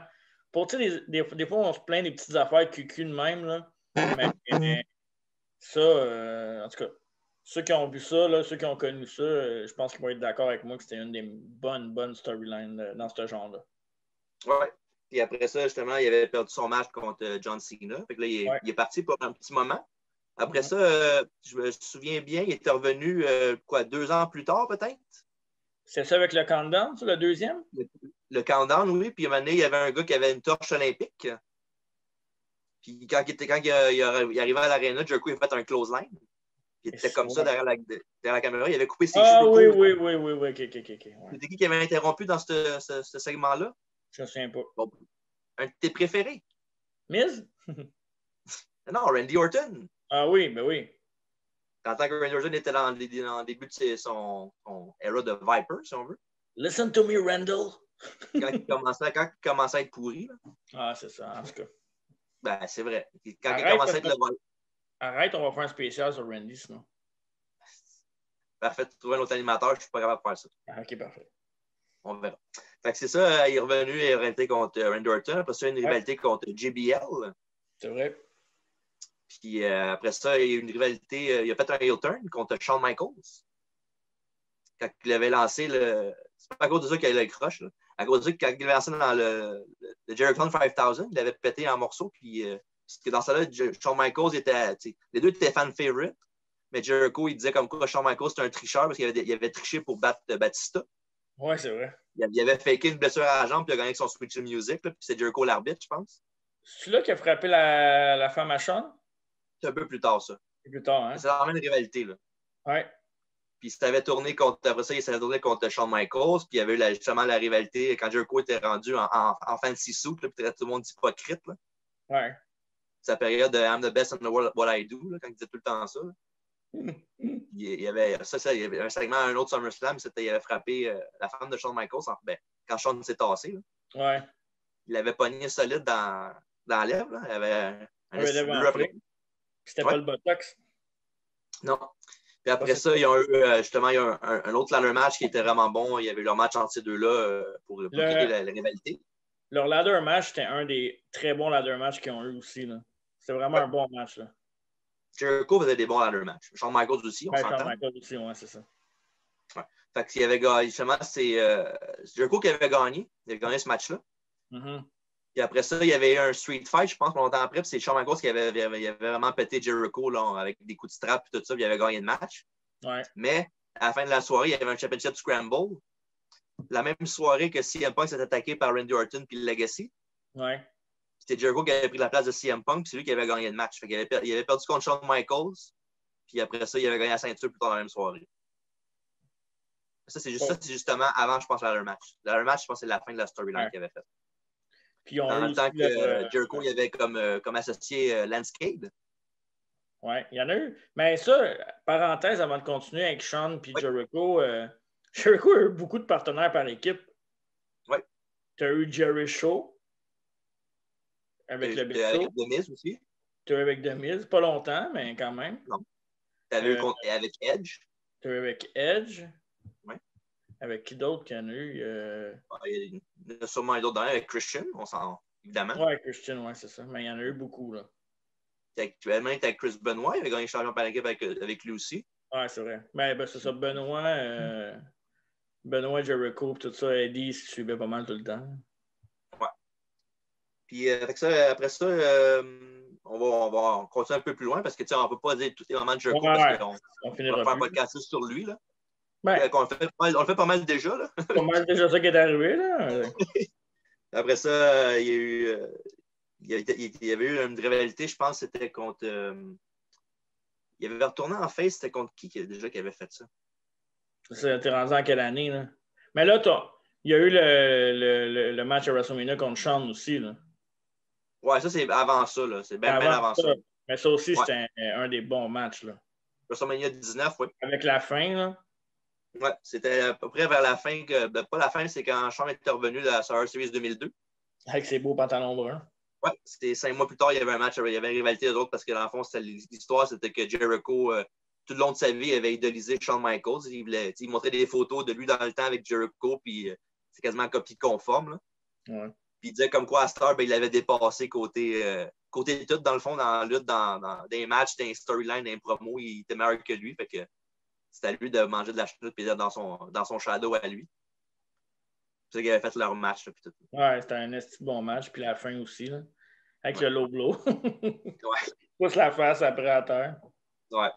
Pour, tu sais, des fois, on se plaint des petites affaires cucu de même, là. Mais ça, en tout cas, ceux qui ont vu ça, là, ceux qui ont connu ça, je pense qu'ils vont être d'accord avec moi que c'était une des bonnes storylines dans ce genre-là. Ouais. Puis après ça, justement, il avait perdu son match contre John Cena. Fait que là, il est parti pour un petit moment. Après ça, je me souviens bien, il était revenu 2 ans plus tard, peut-être? C'est ça avec le countdown, ça, le deuxième? Le countdown, oui. Puis à un moment donné, il y avait un gars qui avait une torche olympique. Puis quand il arrivait à l'aréna, Jericho, il a fait un close line. Il était comme ça derrière la caméra. Il avait coupé ses cheveux. Oui. OK. C'était qui avait interrompu dans ce segment-là? Je ne me souviens pas. Bon, un de tes préférés? Miz? Non, Randy Orton. Ah oui, ben oui. En tant que Randy Orton était dans le début de son era de Viper, si on veut. Listen to me, Randall. Quand il commençait à être pourri. Là. Ah, c'est ça, en tout cas. Ben, c'est vrai. Quand il commençait à être le Viper. Arrête, on va faire un spécial sur Randy, sinon. Parfait, trouver un autre animateur, je ne suis pas capable de faire ça. Ah, OK, parfait. On verra. Fait que c'est ça, il est revenu et rivalité contre Randy Orton. Après ça, une rivalité contre JBL. C'est vrai. Puis après ça, il y a eu une rivalité. Il a fait un heel turn contre Shawn Michaels. Quand il avait lancé le. C'est pas à cause de ça qu'il a eu le croche. Là. À cause de ça, quand il avait lancé dans le Jericho 5000, il avait pété en morceaux. Puis parce que dans ça là, Shawn Michaels était. Les deux étaient fan favorite. Mais Jericho, il disait comme quoi Shawn Michaels c'était un tricheur parce qu'il avait triché pour battre Batista. Ouais, c'est vrai. Il avait faké une blessure à la jambe puis il a gagné avec son Switch Music. Là, puis c'est Jericho l'arbitre, je pense. C'est là qui a frappé la femme à Shawn? C'est un peu plus tard, ça. C'est plus tard, hein? C'est la même rivalité, là. Ouais. Puis ça avait tourné après ça, il s'était tourné contre Shawn Michaels. Puis il y avait eu justement la rivalité quand Jericho était rendu en fancy suit, là, puis tout le monde hypocrite. Là. Ouais. Sa période de I'm the best in the world at what I do, là, quand il disait tout le temps ça. il y avait il y avait un segment à un autre SummerSlam, il avait frappé la femme de Shawn Michaels quand Shawn s'est tassé. Là. Ouais. Il avait pogné solide dans la lèvre. Là. Il avait un bleu après. C'était pas le Botox? Non. Puis après ça, il y a eu justement un autre ladder match qui était vraiment bon. Il y avait eu leur match entre ces deux-là pour créer la rivalité. Leur ladder match, c'était un des très bons ladder matchs qu'ils ont eu aussi. C'était vraiment un bon match. Là. Jericho faisait des bons ladder matchs. Shawn Michaels aussi, on s'entend. Shawn Michaels aussi, ouais, c'est ça. Ouais. Fait qu'il avait gagné, justement, c'est Jericho qui avait gagné. Il avait gagné ce match-là. Mm-hmm. Puis après ça, il y avait eu un street fight, je pense, pas longtemps après. Puis c'est Shawn Michaels qui avait vraiment pété Jericho là, avec des coups de strap et tout ça. Puis il avait gagné le match. Ouais. Mais à la fin de la soirée, il y avait un championship scramble. La même soirée que CM Punk s'est attaqué par Randy Orton puis le Legacy. Ouais. C'était Jericho qui avait pris la place de CM Punk, puis c'est lui qui avait gagné le match. Fait qu'il il avait perdu contre Shawn Michaels. Puis après ça, il avait gagné la ceinture plus tard dans la même soirée. Ça, c'est justement avant, je pense, le match. Le match, je pense que c'est la fin de la storyline qu'il avait faite. Puis on dans le temps que Jericho il avait comme associé Landscape. Oui, il y en a eu. Mais ça, parenthèse avant de continuer avec Sean et Jericho, Jericho a eu beaucoup de partenaires par équipe. Oui. Tu as eu Jerry Shaw avec le Big Show. Avec The Miz aussi. Tu as eu avec The Miz, pas longtemps, mais quand même. Non. Tu avais eu avec Edge. Tu as eu avec Edge. Oui. Avec qui d'autre qu'il y en a eu? Il y en a sûrement d'autres derrière avec Christian, on s'en évidemment. Oui, Christian, oui, c'est ça. Mais il y en a eu beaucoup, là. Actuellement, tu avec Chris Benoit, il avait gagné champion par équipe avec lui aussi. Oui, c'est vrai. Mais ben, c'est ça, Benoit, Jericho, tout ça, Eddie, il se suivait pas mal tout le temps. Ouais. Puis après ça, on va continuer un peu plus loin parce que on ne peut pas dire tous les moments de Jericho parce qu'on va faire un podcast sur lui. Là. Ben, on le fait pas mal déjà. Là. Pas mal déjà ça qui est arrivé. Là. Après ça, il y avait eu une rivalité, je pense, c'était contre. Il avait retourné en face, c'était contre qui déjà qui avait fait ça? T'es rendu en quelle année, là? Mais là, il y a eu le match à WrestleMania contre Shawn aussi, là. Ouais, ça, c'est avant ça, là. C'est bien avant ça. Mais ça aussi, c'était un des bons matchs, là. WrestleMania 19, oui. Avec la fin, là. Ouais, c'était à peu près vers la fin, pas la fin, c'est quand Shawn était revenu de la Survivor Series 2002. Avec ses beaux pantalons bruns. Ouais, c'était 5 mois plus tard, il y avait un match, il y avait une rivalité des autres parce que dans le fond, l'histoire, c'était que Jericho, tout le long de sa vie, avait idéalisé Shawn Michaels. Il montrait des photos de lui dans le temps avec Jericho, puis c'est quasiment une copie conforme. Là. Ouais. Puis il disait comme quoi à Star, il l'avait dépassé côté tout, dans le fond, dans la lutte, dans des matchs, dans les storylines, dans les promos, il était meilleur que lui. Fait que c'était à lui de manger de la chute et dans son shadow à lui. C'est ça qu'ils avaient fait leur match. Là, tout. Ouais, c'était un bon match. Puis la fin aussi, là. Avec le low blow. Ouais. Pousse la face après à terre. Ouais.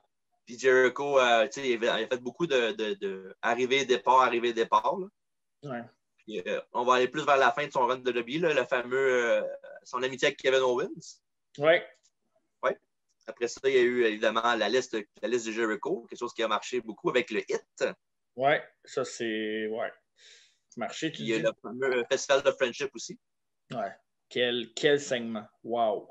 Puis Jericho, il a fait beaucoup de arrivée-départ. Là. Ouais. Puis, on va aller plus vers la fin de son run de lobby, là, le fameux son amitié avec Kevin Owens. Ouais. Ouais. Après ça, il y a eu évidemment la liste de Jericho, quelque chose qui a marché beaucoup avec le hit. Ouais, ça c'est. Ouais. Marché, tu dis. Il y a le fameux Festival de Friendship aussi. Ouais. Quel segment. Wow.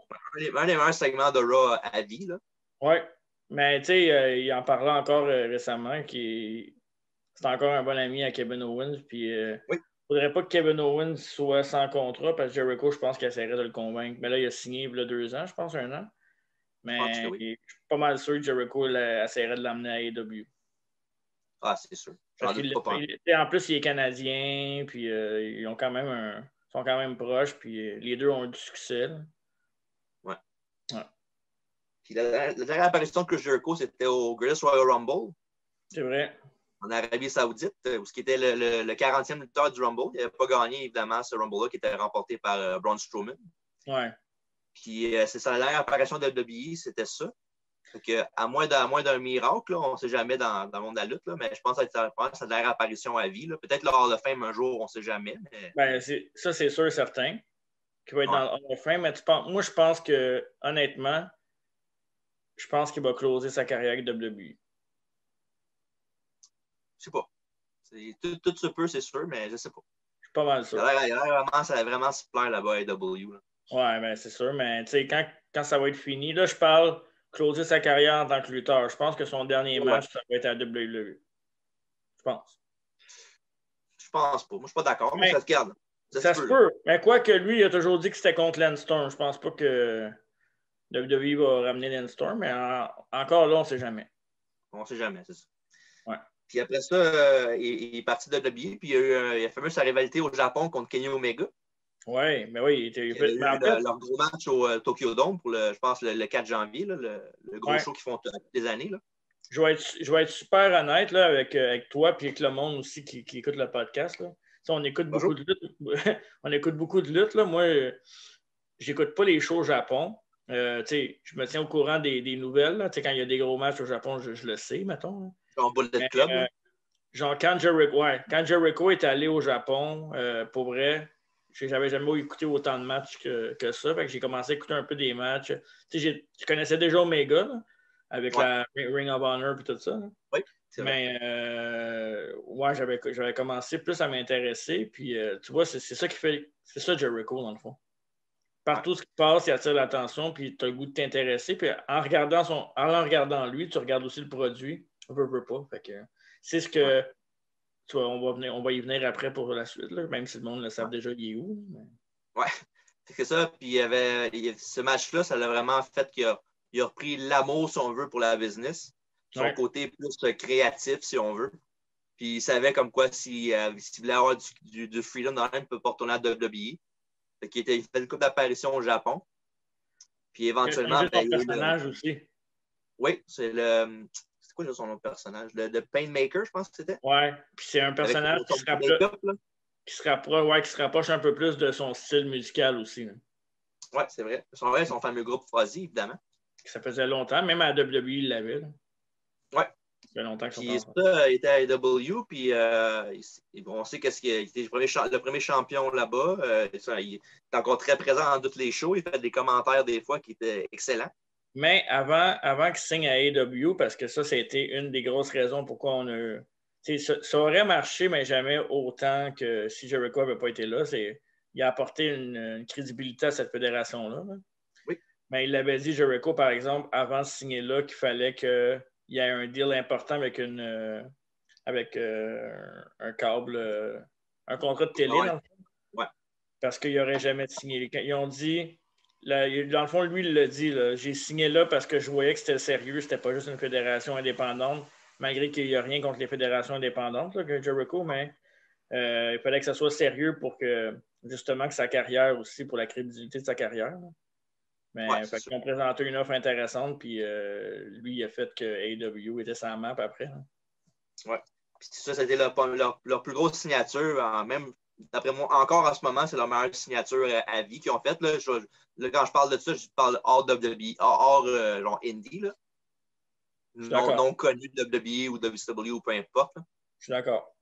Un des meilleurs segments de Raw à vie. Là. Ouais. Mais tu sais, il en parlait encore récemment c'est encore un bon ami à Kevin Owens. Puis oui. Faudrait pas que Kevin Owens soit sans contrat parce que Jericho, je pense qu'il essaierait de le convaincre. Mais là, il a signé il y a 2 ans, je pense, 1 an. Mais je suis pas mal sûr que Jericho essaierait de l'amener à AEW. Ah, c'est sûr. En plus, il est canadien, puis ils ont quand même sont quand même proches, puis les deux ont eu du succès. Là. Ouais. Ouais. Puis la dernière apparition de Jericho, c'était au Greatest Royal Rumble. C'est vrai. En Arabie Saoudite, où ce qui était le 40e lutteur du Rumble. Il n'avait pas gagné, évidemment, ce Rumble-là qui était remporté par Braun Strowman. Ouais. Puis c'est sa dernière apparition de WWE, c'était ça. Fait que, à moins d'un miracle, là, on ne sait jamais dans le monde de la lutte, là, mais je pense que c'est sa dernière apparition à vie. Peut-être le Hall of Fame un jour, on ne sait jamais. Mais... Ben, ça, c'est sûr et certain qu'il va être dans le Hall of Fame. Mais moi, je pense que, honnêtement, je pense qu'il va closer sa carrière avec WWE. Je sais pas. Tout se peut, c'est sûr, mais je sais pas. Je suis pas mal sûr. Il a l'air vraiment se plaire là-bas à AEW. Là. Ouais, ben c'est sûr, mais tu sais, quand ça va être fini, là, je parle closer sa carrière en tant que lutteur. Je pense que son dernier match, ça va être à WWE. Je pense. Je pense pas. Moi, je suis pas d'accord, mais ça se garde. Ça se peut. Mais quoi que lui, il a toujours dit que c'était contre Lance Storm. Je pense pas que WWE va ramener Lance Storm, mais encore là, on sait jamais. On sait jamais, c'est ça. Ouais. Puis après ça, il est parti de WWE, puis il y a eu sa rivalité au Japon contre Kenny Omega. Oui, mais oui, il y a eu leur gros match au Tokyo Dome pour je pense, le 4 janvier, là, le gros show qu'ils font toutes les années. Là. je vais être super honnête là, avec toi et avec le monde aussi qui écoute le podcast. Là. On écoute beaucoup de lutte. On écoute beaucoup de lutte. Là. Moi, j'écoute pas les shows au Japon. Je me tiens au courant des nouvelles. Là. Quand il y a des gros matchs au Japon, je le sais, mettons. Genre Bullet Club. Genre, quand Jericho est allé au Japon, pour vrai, j'avais jamais écouté autant de matchs que ça. Fait que j'ai commencé à écouter un peu des matchs. Je connaissais déjà Omega, là, avec la Ring of Honor et tout ça. Là. Oui, c'est vrai. Mais j'avais commencé plus à m'intéresser. Puis tu vois, c'est ça qui fait. C'est ça Jericho, dans le fond. Partout ce qui passe, il attire l'attention, puis tu as le goût de t'intéresser. Puis en regardant lui, tu regardes aussi le produit. Veut pas. Fait que c'est ce que. Tu vois, on va y venir après pour la suite, là, même si le monde le savent déjà, il est où. Mais... Ouais, c'est ça. Puis ce match-là, ça l'a vraiment fait qu'il a repris l'amour, si on veut, pour la business. Son côté plus créatif, si on veut. Puis il savait comme quoi s'il voulait avoir du freedom dans il peut pas retourner à WWE. Il fait une couple d'apparitions au Japon. Puis éventuellement. C'est un personnage aussi. Oui, c'est le. C'est quoi son nom de personnage? Le Painmaker, je pense que c'était. Ouais, puis c'est un personnage qui se rapproche un peu plus de son style musical aussi. Oui, c'est vrai. Son fameux groupe Fuzzy, évidemment. Ça faisait longtemps, même à WWE, il l'avait. Oui. Ça fait longtemps que puis ça, il était à AEW, puis on sait qu'est-ce qu'il était le premier champion là-bas. Il est encore très présent dans tous les shows. Il fait des commentaires des fois qui étaient excellents. Mais avant qu'il signe à AEW, parce que ça a été une des grosses raisons pourquoi on a... Ça aurait marché, mais jamais autant que si Jericho n'avait pas été là. Il a apporté une crédibilité à cette fédération-là. Là. Oui. Mais il avait dit, Jericho, par exemple, avant de signer là, qu'il fallait qu'il y ait un deal important avec un câble, un contrat de télé, dans le fond. Ouais. Parce qu'il n'aurait jamais signé. Ils ont dit... dans le fond, lui, il l'a dit. J'ai signé là parce que je voyais que c'était sérieux. C'était pas juste une fédération indépendante, malgré qu'il n'y a rien contre les fédérations indépendantes, là, que Jericho, mais il fallait que ça soit sérieux pour que, justement, que sa carrière aussi, pour la crédibilité de sa carrière. Là. Mais ils ont présenté une offre intéressante, puis lui, il a fait que AEW était sans map après. Oui. Puis ça, c'était leur plus grosse signature, même. D'après moi, encore en ce moment, c'est leur meilleure signature à vie qu'ils ont faite. Là, quand je parle de ça, je parle hors WWE, hors genre indie. Là. Non connu de WWE ou WCW ou peu importe. Là. Je suis d'accord.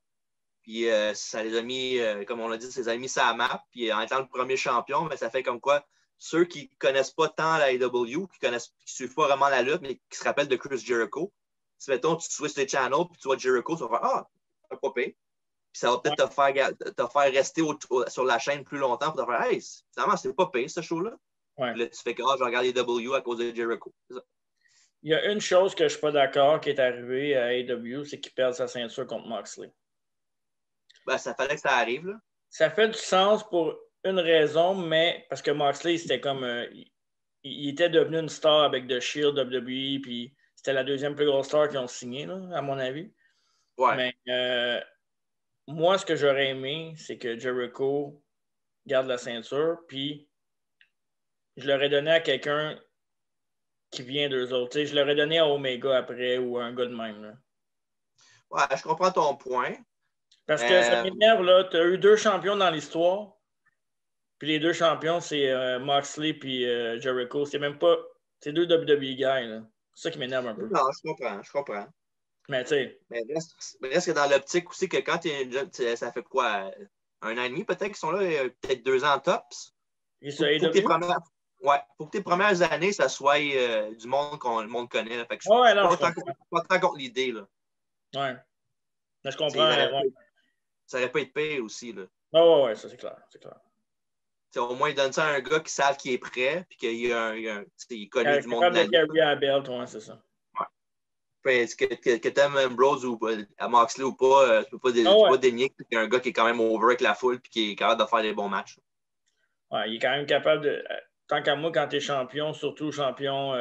Puis ça les a mis, comme on l'a dit, ça les a mis sur la map. Puis en étant le premier champion, mais ça fait comme quoi ceux qui ne connaissent pas tant la AEW, qui ne suivent pas vraiment la lutte, mais qui se rappellent de Chris Jericho, si mettons, tu switches les channels puis tu vois Jericho, tu vas faire ah, pas pire. Puis ça va peut-être te faire rester sur la chaîne plus longtemps pour te faire hey, finalement, c'est pas pire ce show-là. Ouais. Là, tu fais que je regarde les W à cause de Jericho. Il y a une chose que je ne suis pas d'accord qui est arrivée à AEW, c'est qu'il perd sa ceinture contre Moxley. Ben, ça fallait que ça arrive. Là. Ça fait du sens pour une raison, mais parce que Moxley, c'était comme. Il était devenu une star avec The Shield, WWE, puis c'était la deuxième plus grosse star qu'ils ont signé, là, à mon avis. Ouais. Mais moi, ce que j'aurais aimé, c'est que Jericho garde la ceinture, puis je l'aurais donné à quelqu'un qui vient d'eux autres. T'sais, je l'aurais donné à Omega après ou à un gars de même. Là. Ouais, je comprends ton point. Parce que ça m'énerve, là. Tu as eu 2 champions dans l'histoire. Puis les 2 champions, c'est Moxley puis Jericho. C'est même pas. C'est 2 WWE guys, là. C'est ça qui m'énerve un peu. Non, je comprends. Mais tu sais. Mais reste que dans l'optique aussi que quand tu es ça fait quoi? 1 an et demi peut-être qu'ils sont là, peut-être 2 ans tops. Faut que tes premières années, ça soit du monde le monde connaît. Là. Fait que pas tant contre l'idée. Là. Ouais. Mais je comprends. Ça aurait pas été pire aussi. Là. Ouais, ça c'est clair. T'sais, au moins, il donne ça à un gars qui savent qu'il est prêt et qu'il il est connu du monde de la lutte. Capable de à belt, ouais, c'est ça. Ouais. Que t'aimes Ambrose ou à Moxley ou pas, tu peux pas dénier qu'il y a un gars qui est quand même over avec la foule et qui est capable de faire des bons matchs. Ouais, il est quand même capable de... Tant qu'à moi, quand tu es champion, surtout champion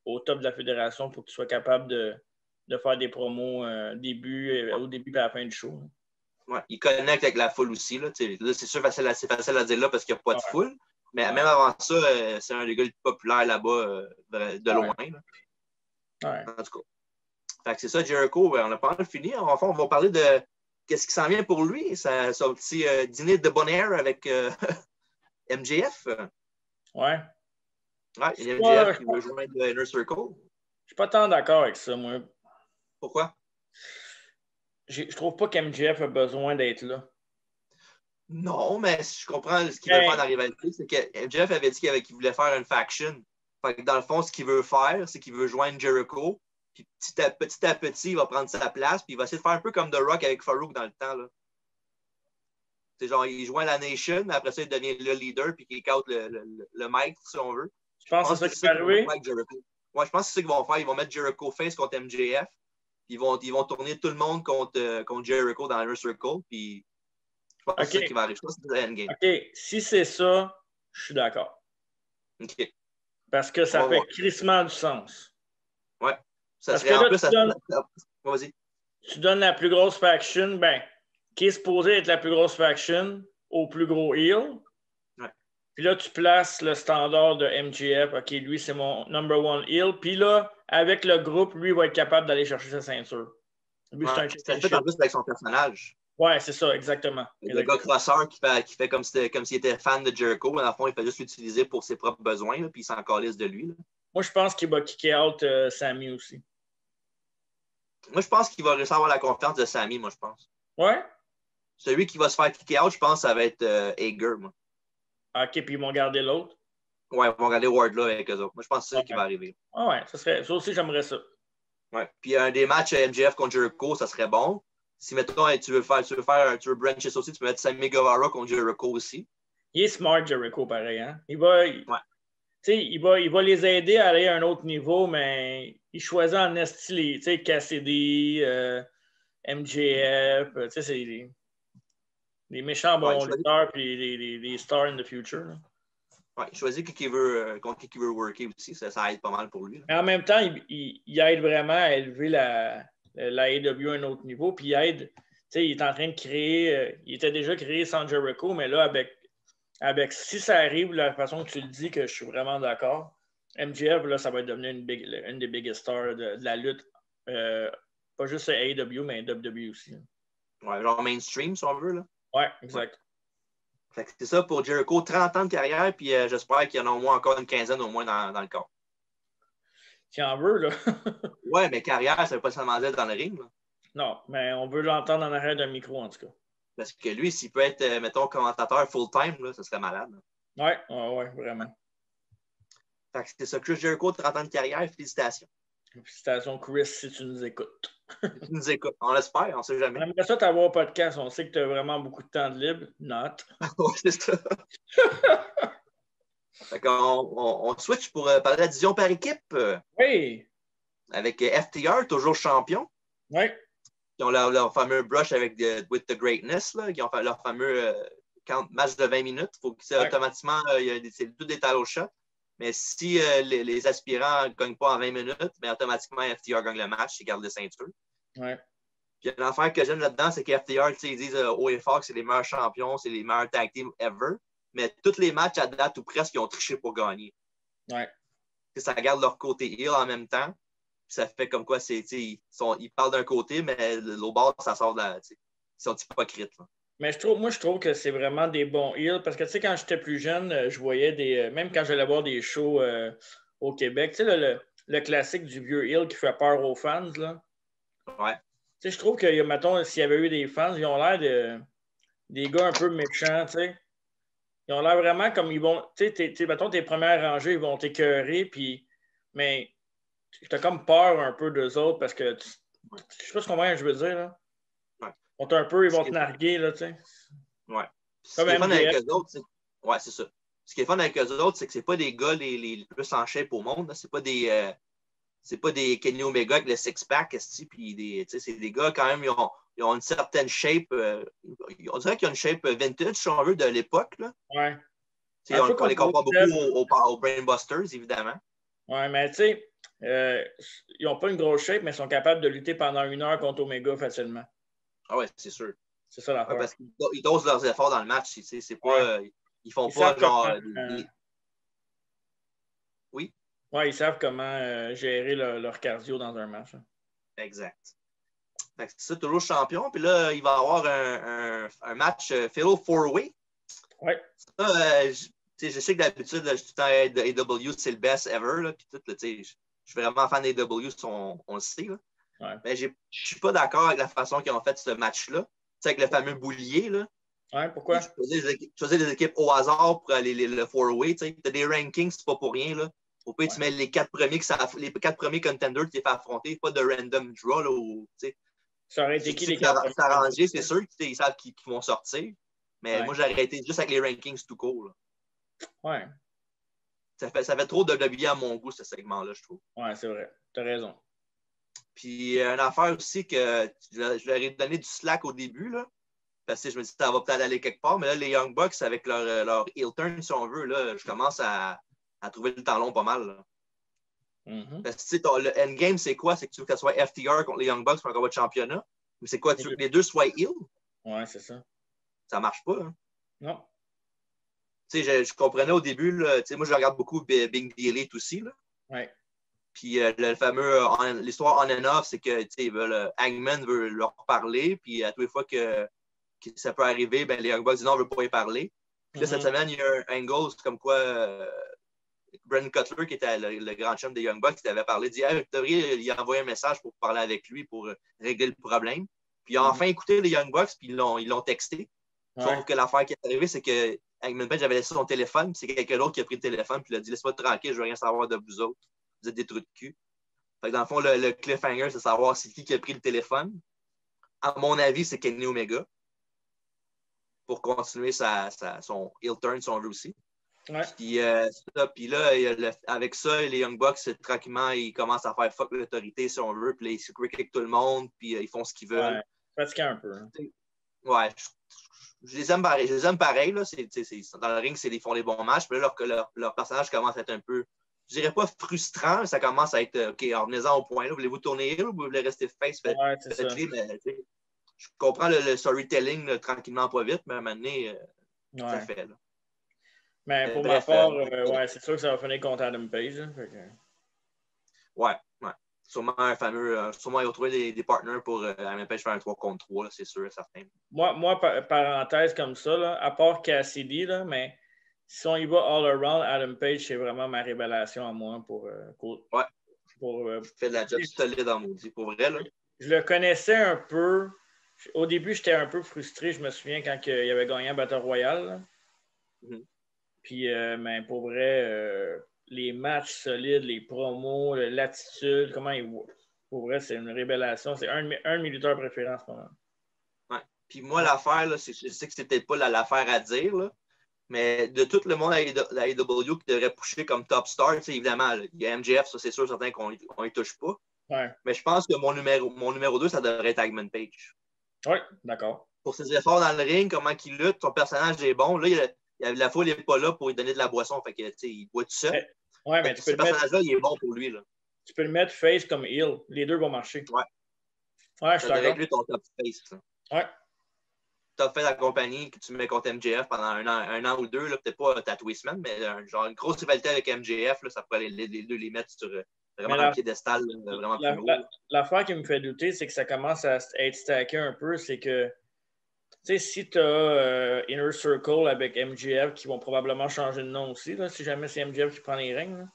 au top de la fédération, il faut que tu sois capable de faire des promos au début et à la fin du show. Ouais, il connecte avec la foule aussi. Là, c'est sûr, c'est facile à dire là parce qu'il n'y a pas de foule. Mais même avant ça, c'est un des gars les plus populaires là-bas de loin. Là. Ouais. En tout cas. Fait que c'est ça, Jericho, on a pas mal fini. En fait, on va parler de qu'est-ce qui s'en vient pour lui. Son petit dîner de bonne air avec MJF. Ouais. Ouais, MJF qui veut joindre le Inner Circle. Je suis pas tant d'accord avec ça, moi. Pourquoi? Je trouve pas qu'MJF a besoin d'être là. Non, mais je comprends ce qu'il veut faire dans la rivalité. C'est que MJF avait dit qu'il voulait faire une faction. Fait que dans le fond, ce qu'il veut faire, c'est qu'il veut joindre Jericho. Puis petit à petit, il va prendre sa place. Puis il va essayer de faire un peu comme The Rock avec Farouk dans le temps. Là. C'est genre, il joint la Nation, mais après ça, il devient le leader. Puis il out le maître, si on veut. Je pense que c'est ça qui va arriver. Ouais, je pense que c'est ça qu'ils vont faire. Ils vont mettre Jericho face contre MJF. Puis ils vont tourner tout le monde contre Jericho dans le Circle. Puis je pense que c'est ça qui va arriver. Je pense que c'est le endgame. OK. Si c'est ça, je suis d'accord. OK. Parce que ça fait crissement du sens. Ouais. Ça parce serait que là, en plus... Vas-y. Tu donnes la plus grosse faction, ben, qui est supposée être la plus grosse faction au plus gros heel. Ouais. Puis là, tu places le standard de MJF. OK, lui, c'est mon number one heel. Puis là, avec le groupe, lui, il va être capable d'aller chercher sa ceinture. Lui, c'est un championship. En plus avec son personnage. Ouais, c'est ça, exactement. Le gars crosseur qui fait comme s'il était fan de Jericho. Dans le fond, il fait juste l'utiliser pour ses propres besoins. Là, puis il s'en calisse de lui. Là. Moi, je pense qu'il va kicker out Sammy aussi. Moi, je pense qu'il va réussir à avoir la confiance de Sammy, moi, je pense. Ouais? Celui qui va se faire kicker out, je pense, ça va être Hager, moi. OK, puis ils vont garder l'autre? Ouais, ils vont garder Wardlow avec eux autres. Moi, je pense que c'est ça qui va arriver. Ah ouais, ça aussi, j'aimerais ça. Ouais. Puis un des matchs MJF contre Jericho, ça serait bon. Si, mettons, tu veux brancher ça aussi, tu peux mettre Sammy Guevara contre Jericho aussi. Il est smart, Jericho, pareil. Hein? Il va les aider à aller à un autre niveau, mais il choisit en esti Cassidy, MJF, c'est les méchants bons lutteurs puis les stars in the future. Là. Ouais, il choisit contre qui veut worker aussi. Ça aide pas mal pour lui. Là. Mais en même temps, il aide vraiment à élever la AEW à un autre niveau. Puis il aide, il est en train de créer, il était déjà créé sans Jericho, mais là, avec si ça arrive de la façon que tu le dis, que je suis vraiment d'accord, MJF, là, ça va devenir une des biggest stars de la lutte. Pas juste AEW, mais WWE aussi. Là. Ouais, genre mainstream, si on veut. Là. Ouais, exact. Ouais. C'est ça pour Jericho, 30 ans de carrière, puis j'espère qu'il y en a au moins encore une quinzaine au moins dans le corps. Si on veut, là. Ouais, mais carrière, ça ne veut pas seulement dire dans le ring. Là. Non, mais on veut l'entendre en arrière d'un micro, en tout cas. Parce que lui, s'il peut être, mettons, commentateur full-time, là, ça serait malade. Ouais, vraiment. Fait que c'est ça, Chris Jericho, 30 ans de carrière, félicitations. Félicitations, Chris, si tu nous écoutes. Tu nous écoutes, on l'espère, on ne sait jamais. On aimerait ça t'avoir au podcast, on sait que tu as vraiment beaucoup de temps de libre. Not. Ouais, c'est ça. Fait qu'on switch pour parler de la division par équipe. Oui. Avec FTR, toujours champion. Oui. Qui ont leur fameux brush avec With the Greatness, là, qui ont fait leur fameux match de 20 minutes. Il faut que c'est automatiquement, c'est tout des title shots. Mais si les aspirants ne gagnent pas en 20 minutes, mais automatiquement, FTR gagne le match et garde les ceintures. Ouais. Puis l'affaire que j'aime là-dedans, c'est que FTR, ils disent haut et fort que c'est les meilleurs champions, c'est les meilleurs tag teams ever. Mais tous les matchs à date ou presque, ils ont triché pour gagner. Ouais. Ça garde leur côté heel en même temps. Puis ça fait comme quoi, ils parlent d'un côté, mais l'autre bord, ça sort de la. Ils sont hypocrites. Là. Mais je trouve que c'est vraiment des bons heels. Parce que, tu sais, quand j'étais plus jeune, je voyais des. Même quand j'allais voir des shows au Québec, tu sais, le classique du vieux heel qui fait peur aux fans, là. Ouais. Tu sais, je trouve que, mettons, s'il y avait eu des fans, ils ont l'air des gars un peu méchants, tu sais. Ils ont l'air vraiment comme ils vont. Tu sais, mettons, tes premières rangées, ils vont t'écœurer, puis. Mais. T'as comme peur un peu d'eux autres parce que. Je sais pas ce qu'on voit, je veux dire, là. Ils vont te narguer, là, tu sais. Ouais. Ce qui est fun avec eux autres, ouais, c'est ça. Ce qui est fun avec eux autres, c'est que c'est pas des gars les plus en shape au monde. C'est pas des Kenny Omega avec le six-pack, puis c'est des gars quand même, ils ont une certaine shape. On dirait qu'ils ont une shape vintage, si on veut, de l'époque. Là. Ouais. On les compare beaucoup aux Brainbusters, évidemment. Ouais, mais tu sais, ils n'ont pas une grosse shape, mais ils sont capables de lutter pendant 1 heure contre Omega facilement. Ah ouais, c'est sûr. C'est ça l'affaire. Ouais, parce qu'ils dosent leurs efforts dans le match. C'est pas, ils font pas genre. Oui? Ouais, ils savent comment gérer leur cardio dans un match. Hein. Exact. Fait que c'est ça, toujours champion. Puis là, il va y avoir un match Fatal 4-Way. Oui. Ça, je sais que d'habitude, je dis tout le temps AEW, c'est le best ever. Là, puis tout, je suis vraiment fan d'AEW, on le sait. Là. Ouais. Mais je ne suis pas d'accord avec la façon qu'ils ont fait ce match-là. Avec le fameux boulier. Là. Ouais, pourquoi? Choisir des équipes au hasard pour aller le 4-Way. Tu as des rankings, c'est pas pour rien. Là. Au pire, tu mets les 4 premiers contenders que tu fais affronter, pas de random draw. Là, où, ça aurait été qui les 4 premiers? C'est arrangé, c'est sûr qu'ils savent qu'ils vont sortir. Mais moi, j'ai arrêté juste avec les rankings tout court. Là. Ouais. Ça fait trop de WWE à mon goût, ce segment-là, je trouve. Ouais, c'est vrai. Tu as raison. Puis, une affaire aussi que je leur ai donné du slack au début, là, parce que je me dis que ça va peut-être aller quelque part, mais là, les Young Bucks, avec leur heel turn, si on veut, là, je commence à trouver le temps long pas mal. Là. Mm-hmm. Parce que le endgame, c'est quoi? C'est que tu veux que ce soit FTR contre les Young Bucks pour un combat de championnat. Mais c'est quoi? Tu veux que les deux soient heel? Ouais, c'est ça. Ça marche pas. Hein? Non. Tu sais, je comprenais au début, là, moi, je regarde beaucoup Big The Elite aussi. Là. Ouais. Puis le fameux, l'histoire on and off, c'est que Hangman veut leur parler, puis à toutes les fois que ça peut arriver, ben, les Young Bucks disent non, on ne veut pas y parler. Puis là, cette semaine, il y a un angle, c'est comme quoi Brandon Cutler, qui était le grand chum des Young Bucks, qui t'avait parlé, dit hey, tu devrais lui envoyer un message pour parler avec lui, pour régler le problème. Puis il a enfin écouté les Young Bucks, puis ils l'ont texté. Ouais. Sauf que l'affaire qui est arrivée, c'est que Hangman Page avait laissé son téléphone, puis c'est quelqu'un d'autre qui a pris le téléphone, puis il a dit laisse-moi tranquille, je veux rien savoir de vous autres. Vous êtes des trous de cul. Fait que dans le fond, le cliffhanger, c'est savoir c'est qui a pris le téléphone. À mon avis, c'est Kenny Omega. Pour continuer son heel turn, si on veut aussi. Ouais. Puis là, avec ça, les Young Bucks, tranquillement, ils commencent à faire fuck l'autorité, si on veut. Puis là, ils se cricket tout le monde, puis ils font ce qu'ils veulent. Ouais, fatigué un peu. Hein. Ouais, je les aime pareil. Là. Dans le ring, ils font les bons matchs. Puis là, leur personnage commence à être un peu, je dirais pas frustrant, mais ça commence à être, OK, revenez-en au point là. Voulez-vous tourner heel ou vous voulez rester face? Je comprends le storytelling là, tranquillement, pas vite, mais à un moment donné, ça fait. Là. Mais pour ma part, c'est sûr que ça va finir contre Adam Page. Hein, ouais. Sûrement sûrement ils vont trouver des partners pour Adam Page faire un 3 contre 3, là, c'est sûr et certain. Moi, parenthèse comme ça, là, à part Cassidy, là, mais si on y va all around, Adam Page, c'est vraiment ma révélation à moi pour fait de la job solide dans maudit, pour vrai. Là. Je le connaissais un peu. Au début, j'étais un peu frustré, je me souviens, quand il avait gagné un Battle Royale. Mm-hmm. Puis, mais pour vrai, les matchs solides, les promos, l'attitude, comment il voit. Pour vrai, c'est une révélation. C'est un de mes lutteurs préférés en ce moment. Ouais. Puis moi, l'affaire, là, je sais que c'était pas l'affaire à dire, là, mais de tout le monde à AEW qui devrait pusher comme top star, évidemment, là, il y a MJF, ça c'est sûr, certain qu'on y touche pas. Ouais. Mais je pense que mon numéro 2, ça devrait être Hangman Page. Oui, d'accord. Pour ses efforts dans le ring, comment il lutte, son personnage est bon. Là, la foule n'est pas là pour lui donner de la boisson. Fait que, il boit tout seul. Ouais, mais tu peux ce personnage-là, il est bon pour lui. Là. Tu peux le mettre face comme heel. Les deux vont marcher. Ouais. Ouais, je suis d'accord. Ça devrait être lui ton top face. Là. Ouais. Top fait la compagnie que tu mets contre MJF pendant un an ou deux, peut-être pas Tatooine, mais genre une grosse rivalité avec MJF, là, ça pourrait les deux les mettre sur vraiment un piédestal, vraiment plus haut. L'affaire qui me fait douter, c'est que ça commence à être stacké un peu, c'est que tu sais, si tu as Inner Circle avec MJF qui vont probablement changer de nom aussi, là, si jamais c'est MJF qui prend les règnes.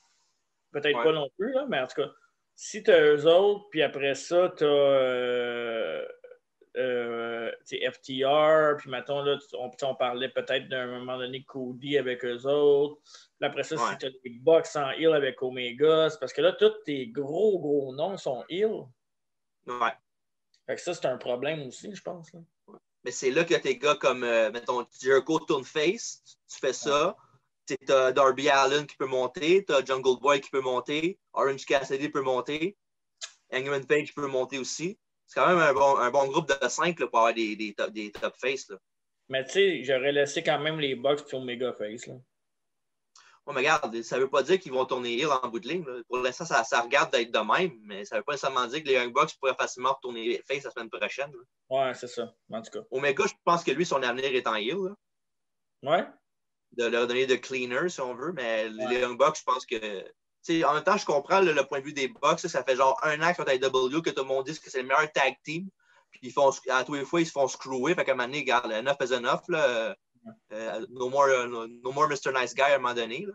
Peut-être pas non plus, là, mais en tout cas, si tu as eux autres, puis après ça, tu as FTR, puis mettons, là, on parlait peut-être d'un moment donné Cody avec eux autres. Puis après ça, si tu as des Bucks en heel avec Omega, c'est parce que là, tous tes gros noms sont heel. Ouais. Fait que ça, c'est un problème aussi, je pense. Là. Mais c'est là que tes gars comme, mettons, Jericho tourne face, tu fais ça. Tu as Darby Allin qui peut monter, tu as Jungle Boy qui peut monter, Orange Cassidy peut monter, Hangman Page peut monter aussi. C'est quand même un bon groupe de 5 là, pour avoir des top face. Là. Mais tu sais, j'aurais laissé quand même les Bucks sur Omega face. Là. Oh, mais regarde, ça ne veut pas dire qu'ils vont tourner heel en bout de ligne. Là. Pour l'instant, ça regarde d'être de même, mais ça ne veut pas nécessairement dire que les Young Bucks pourraient facilement retourner face la semaine prochaine. Là. Ouais, c'est ça, en tout cas. Omega, je pense que lui, son avenir est en heel. Là. Ouais. De leur donner de cleaner, si on veut, mais les Young Bucks, je pense que en même temps, je comprends le point de vue des Bucks. Ça fait genre un an qu'ils sont à AEW que tout le monde dit que c'est le meilleur tag team. Puis à tous les fois, ils se font screwer. Fait qu'à un moment donné, regarde, enough is enough. Là, no more Mr. Nice Guy à un moment donné. Là.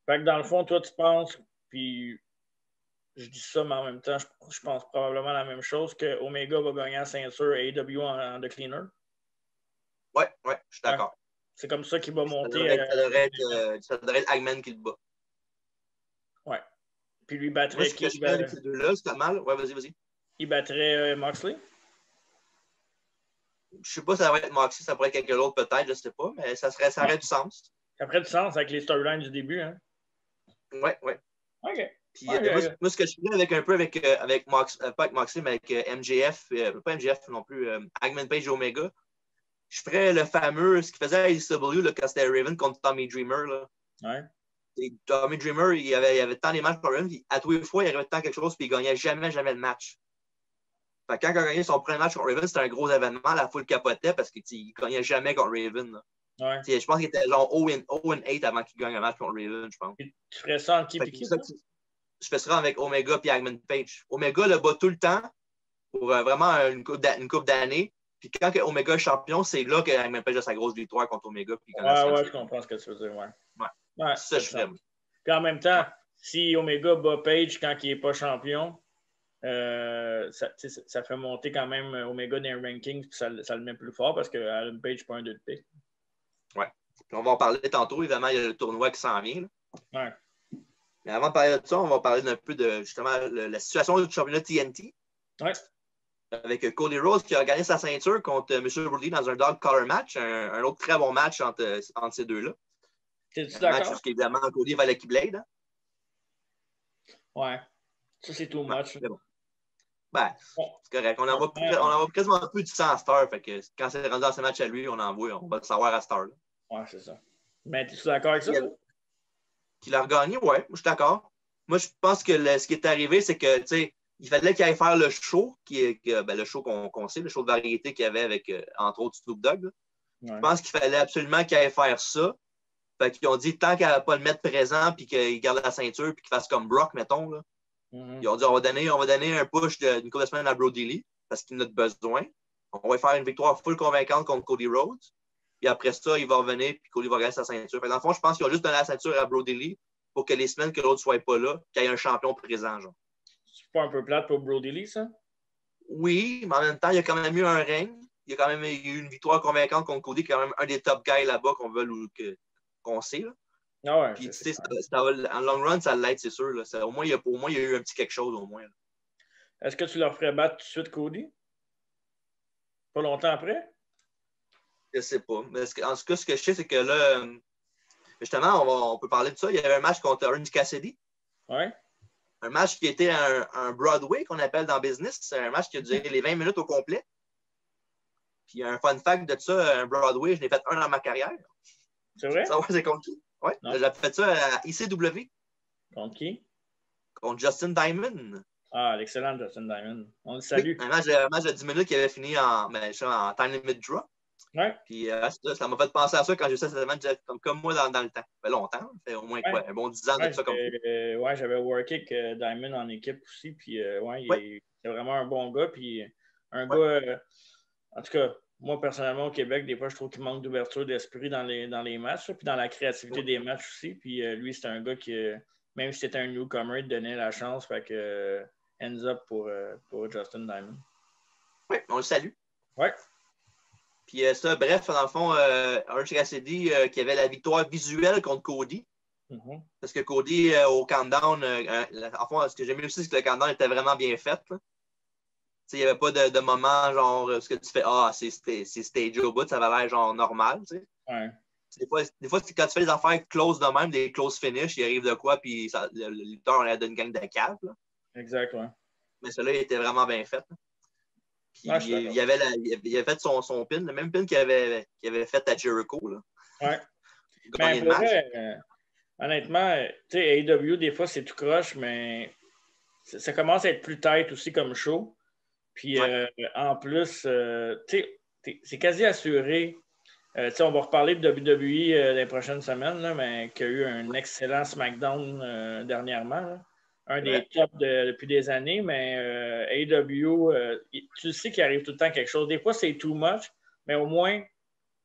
Fait que dans le fond, toi, tu penses, puis je dis ça, mais en même temps, je pense probablement la même chose, que Omega va gagner la ceinture AEW en The Cleaner. Ouais, je suis d'accord. Ouais. C'est comme ça qu'il va monter. Ça devrait être Hangman qui le bat. Ouais. Puis lui battrait Moi, ce que je fais avec ces deux-là, c'est pas mal. Ouais, vas-y. Il battrait Moxley? Je sais pas si ça va être Moxley, ça pourrait être quelqu'un d'autre peut-être, je sais pas, mais ça aurait du sens. Ça ferait du sens avec les storylines du début, hein? Ouais. OK. Puis moi, ce que je fais avec Moxley, pas avec Moxley, mais avec MJF, pas MJF non plus, Hangman Page et Omega, je ferais le fameux, ce qu'il faisait à AEW là, quand c'était Raven contre Tommy Dreamer. Là. Ouais. Et Tommy Dreamer, il avait tant des matchs pour Raven, à tous les fois, il arrivait tant quelque chose, puis il gagnait jamais le match. Fait que quand il a gagné son premier match contre Raven, c'était un gros événement, la foule capotait parce qu'il ne gagnait jamais contre Raven. Là. Ouais. Je pense qu'il était genre 0-8 avant qu'il gagne un match contre Raven, je pense. Et tu ferais ça en qui et qui? Je fais ça avec Omega et Hangman Page. Omega le bat tout le temps pour vraiment une couple d'années. Puis quand Omega est champion, c'est là que Hangman Page a sa grosse victoire contre Omega. Puis je comprends ce que tu veux dire. Ouais. C'est ça que je ferais. Puis en même temps, si Omega bat Page quand il n'est pas champion, ça fait monter quand même Omega dans les rankings, puis ça le met plus fort parce que Adam Page n'est pas un 2 de pick. Ouais. Puis on va en parler tantôt. Évidemment, il y a le tournoi qui s'en vient. Là. Ouais. Mais avant de parler de ça, on va parler un peu de justement la situation du championnat TNT. Ouais. Avec Cody Rhodes qui a gagné sa ceinture contre M. Brody dans un dog collar match. Un autre très bon match entre ces deux-là. T'es-tu d'accord? Match parce qu'évidemment, Cody va la Keyblade. Hein? Ouais. Ça, c'est too much. Bon. C'est correct. On en voit quasiment plus du sang à Star. Fait que quand c'est rendu dans ce match à lui, on va le savoir à Star. Là. Ouais, c'est ça. Mais es-tu d'accord avec ça? Qu'il a regagné, ouais, moi je suis d'accord. Moi, je pense que ce qui est arrivé, c'est que il fallait qu'il aille faire le show, le show qu'on sait, le show de variété qu'il y avait avec, entre autres, Snoop Dogg. Ouais. Je pense qu'il fallait absolument qu'il aille faire ça. Fait qu'ils ont dit, tant qu'elle va pas le mettre présent, puis qu'il garde la ceinture, puis qu'il fasse comme Brock, mettons, là. Ils ont dit, on va donner un push d'une couple de semaines à Brody Lee, parce qu'il en a besoin. On va faire une victoire full convaincante contre Cody Rhodes. Puis après ça, il va revenir, puis Cody va gagner sa ceinture. Fait dans le fond, je pense qu'ils ont juste donné la ceinture à Brody Lee pour que les semaines que l'autre ne soit pas là, qu'il y ait un champion présent, genre. C'est pas un peu plate pour Brody Lee, ça? Oui, mais en même temps, il y a quand même eu un règne. Il y a quand même eu une victoire convaincante contre Cody, qui est quand même un des top guys là-bas qu'on sait. Là. Ah ouais, puis, en long run, ça l'aide, c'est sûr. Là. Au moins, il y a eu un petit quelque chose, au moins. Là. Est-ce que tu leur ferais battre tout de suite Cody? Pas longtemps après? Je sais pas. Mais en tout cas, ce que je sais, c'est que là, justement, on peut parler de ça. Il y avait un match contre Orange Cassidy. Ouais. Un match qui était un Broadway, qu'on appelle dans business. C'est un match qui a duré les 20 minutes au complet. Puis un fun fact de ça, un Broadway, je l'ai fait un dans ma carrière. C'est vrai? Ça, c'est contre qui? Oui, j'ai fait ça à ICW. Contre qui? Contre Justin Diamond. Ah, l'excellent Justin Diamond. On le salue. Oui, un match de 10 minutes qui avait fini en time limit draw. Ouais. Puis ça m'a fait penser à ça quand j'ai fait cette match comme moi dans le temps. Ça fait longtemps. Ça fait au moins un bon 10 ans de ça comme ça. Ouais, j'avais worké avec Diamond en équipe aussi. Puis il est vraiment un bon gars. Puis un gars, en tout cas, moi personnellement au Québec, des fois, je trouve qu'il manque d'ouverture d'esprit dans les matchs. Puis dans la créativité des matchs aussi. Puis lui, c'est un gars qui, même si c'était un newcomer, il donnait la chance. Fait que ends up pour Justin Diamond. Oui, on le salue. Ouais. Puis ça, bref, dans le fond, Orange Cassidy qui avait la victoire visuelle contre Cody. Mm-hmm. Parce que Cody, au countdown, en fond, ce que j'aime aussi, c'est que le countdown était vraiment bien fait. Il n'y avait pas de moment genre ce que tu fais, c'est stage au bout, ça avait l'air genre normal. T'sais. Ouais. Des fois, quand tu fais des affaires close de même, des close finish, il arrive de quoi, puis le lutteur, on a donné une gang de caves. Exact, ouais. Mais celui-là, il était vraiment bien fait. Puis, il avait fait son pin, le même pin qu'il avait fait à Jericho. Là. Ouais. Mais pour vrai, honnêtement, tu sais, AEW, des fois, c'est tout croche, mais ça commence à être plus tight aussi comme show. Puis en plus, tu sais, c'est quasi assuré On va reparler de WWE dans les prochaines semaines, là, mais qui a eu un excellent SmackDown dernièrement. Là. Un des tops depuis des années, mais AEW, tu sais qu'il arrive tout le temps quelque chose. Des fois, c'est too much, mais au moins,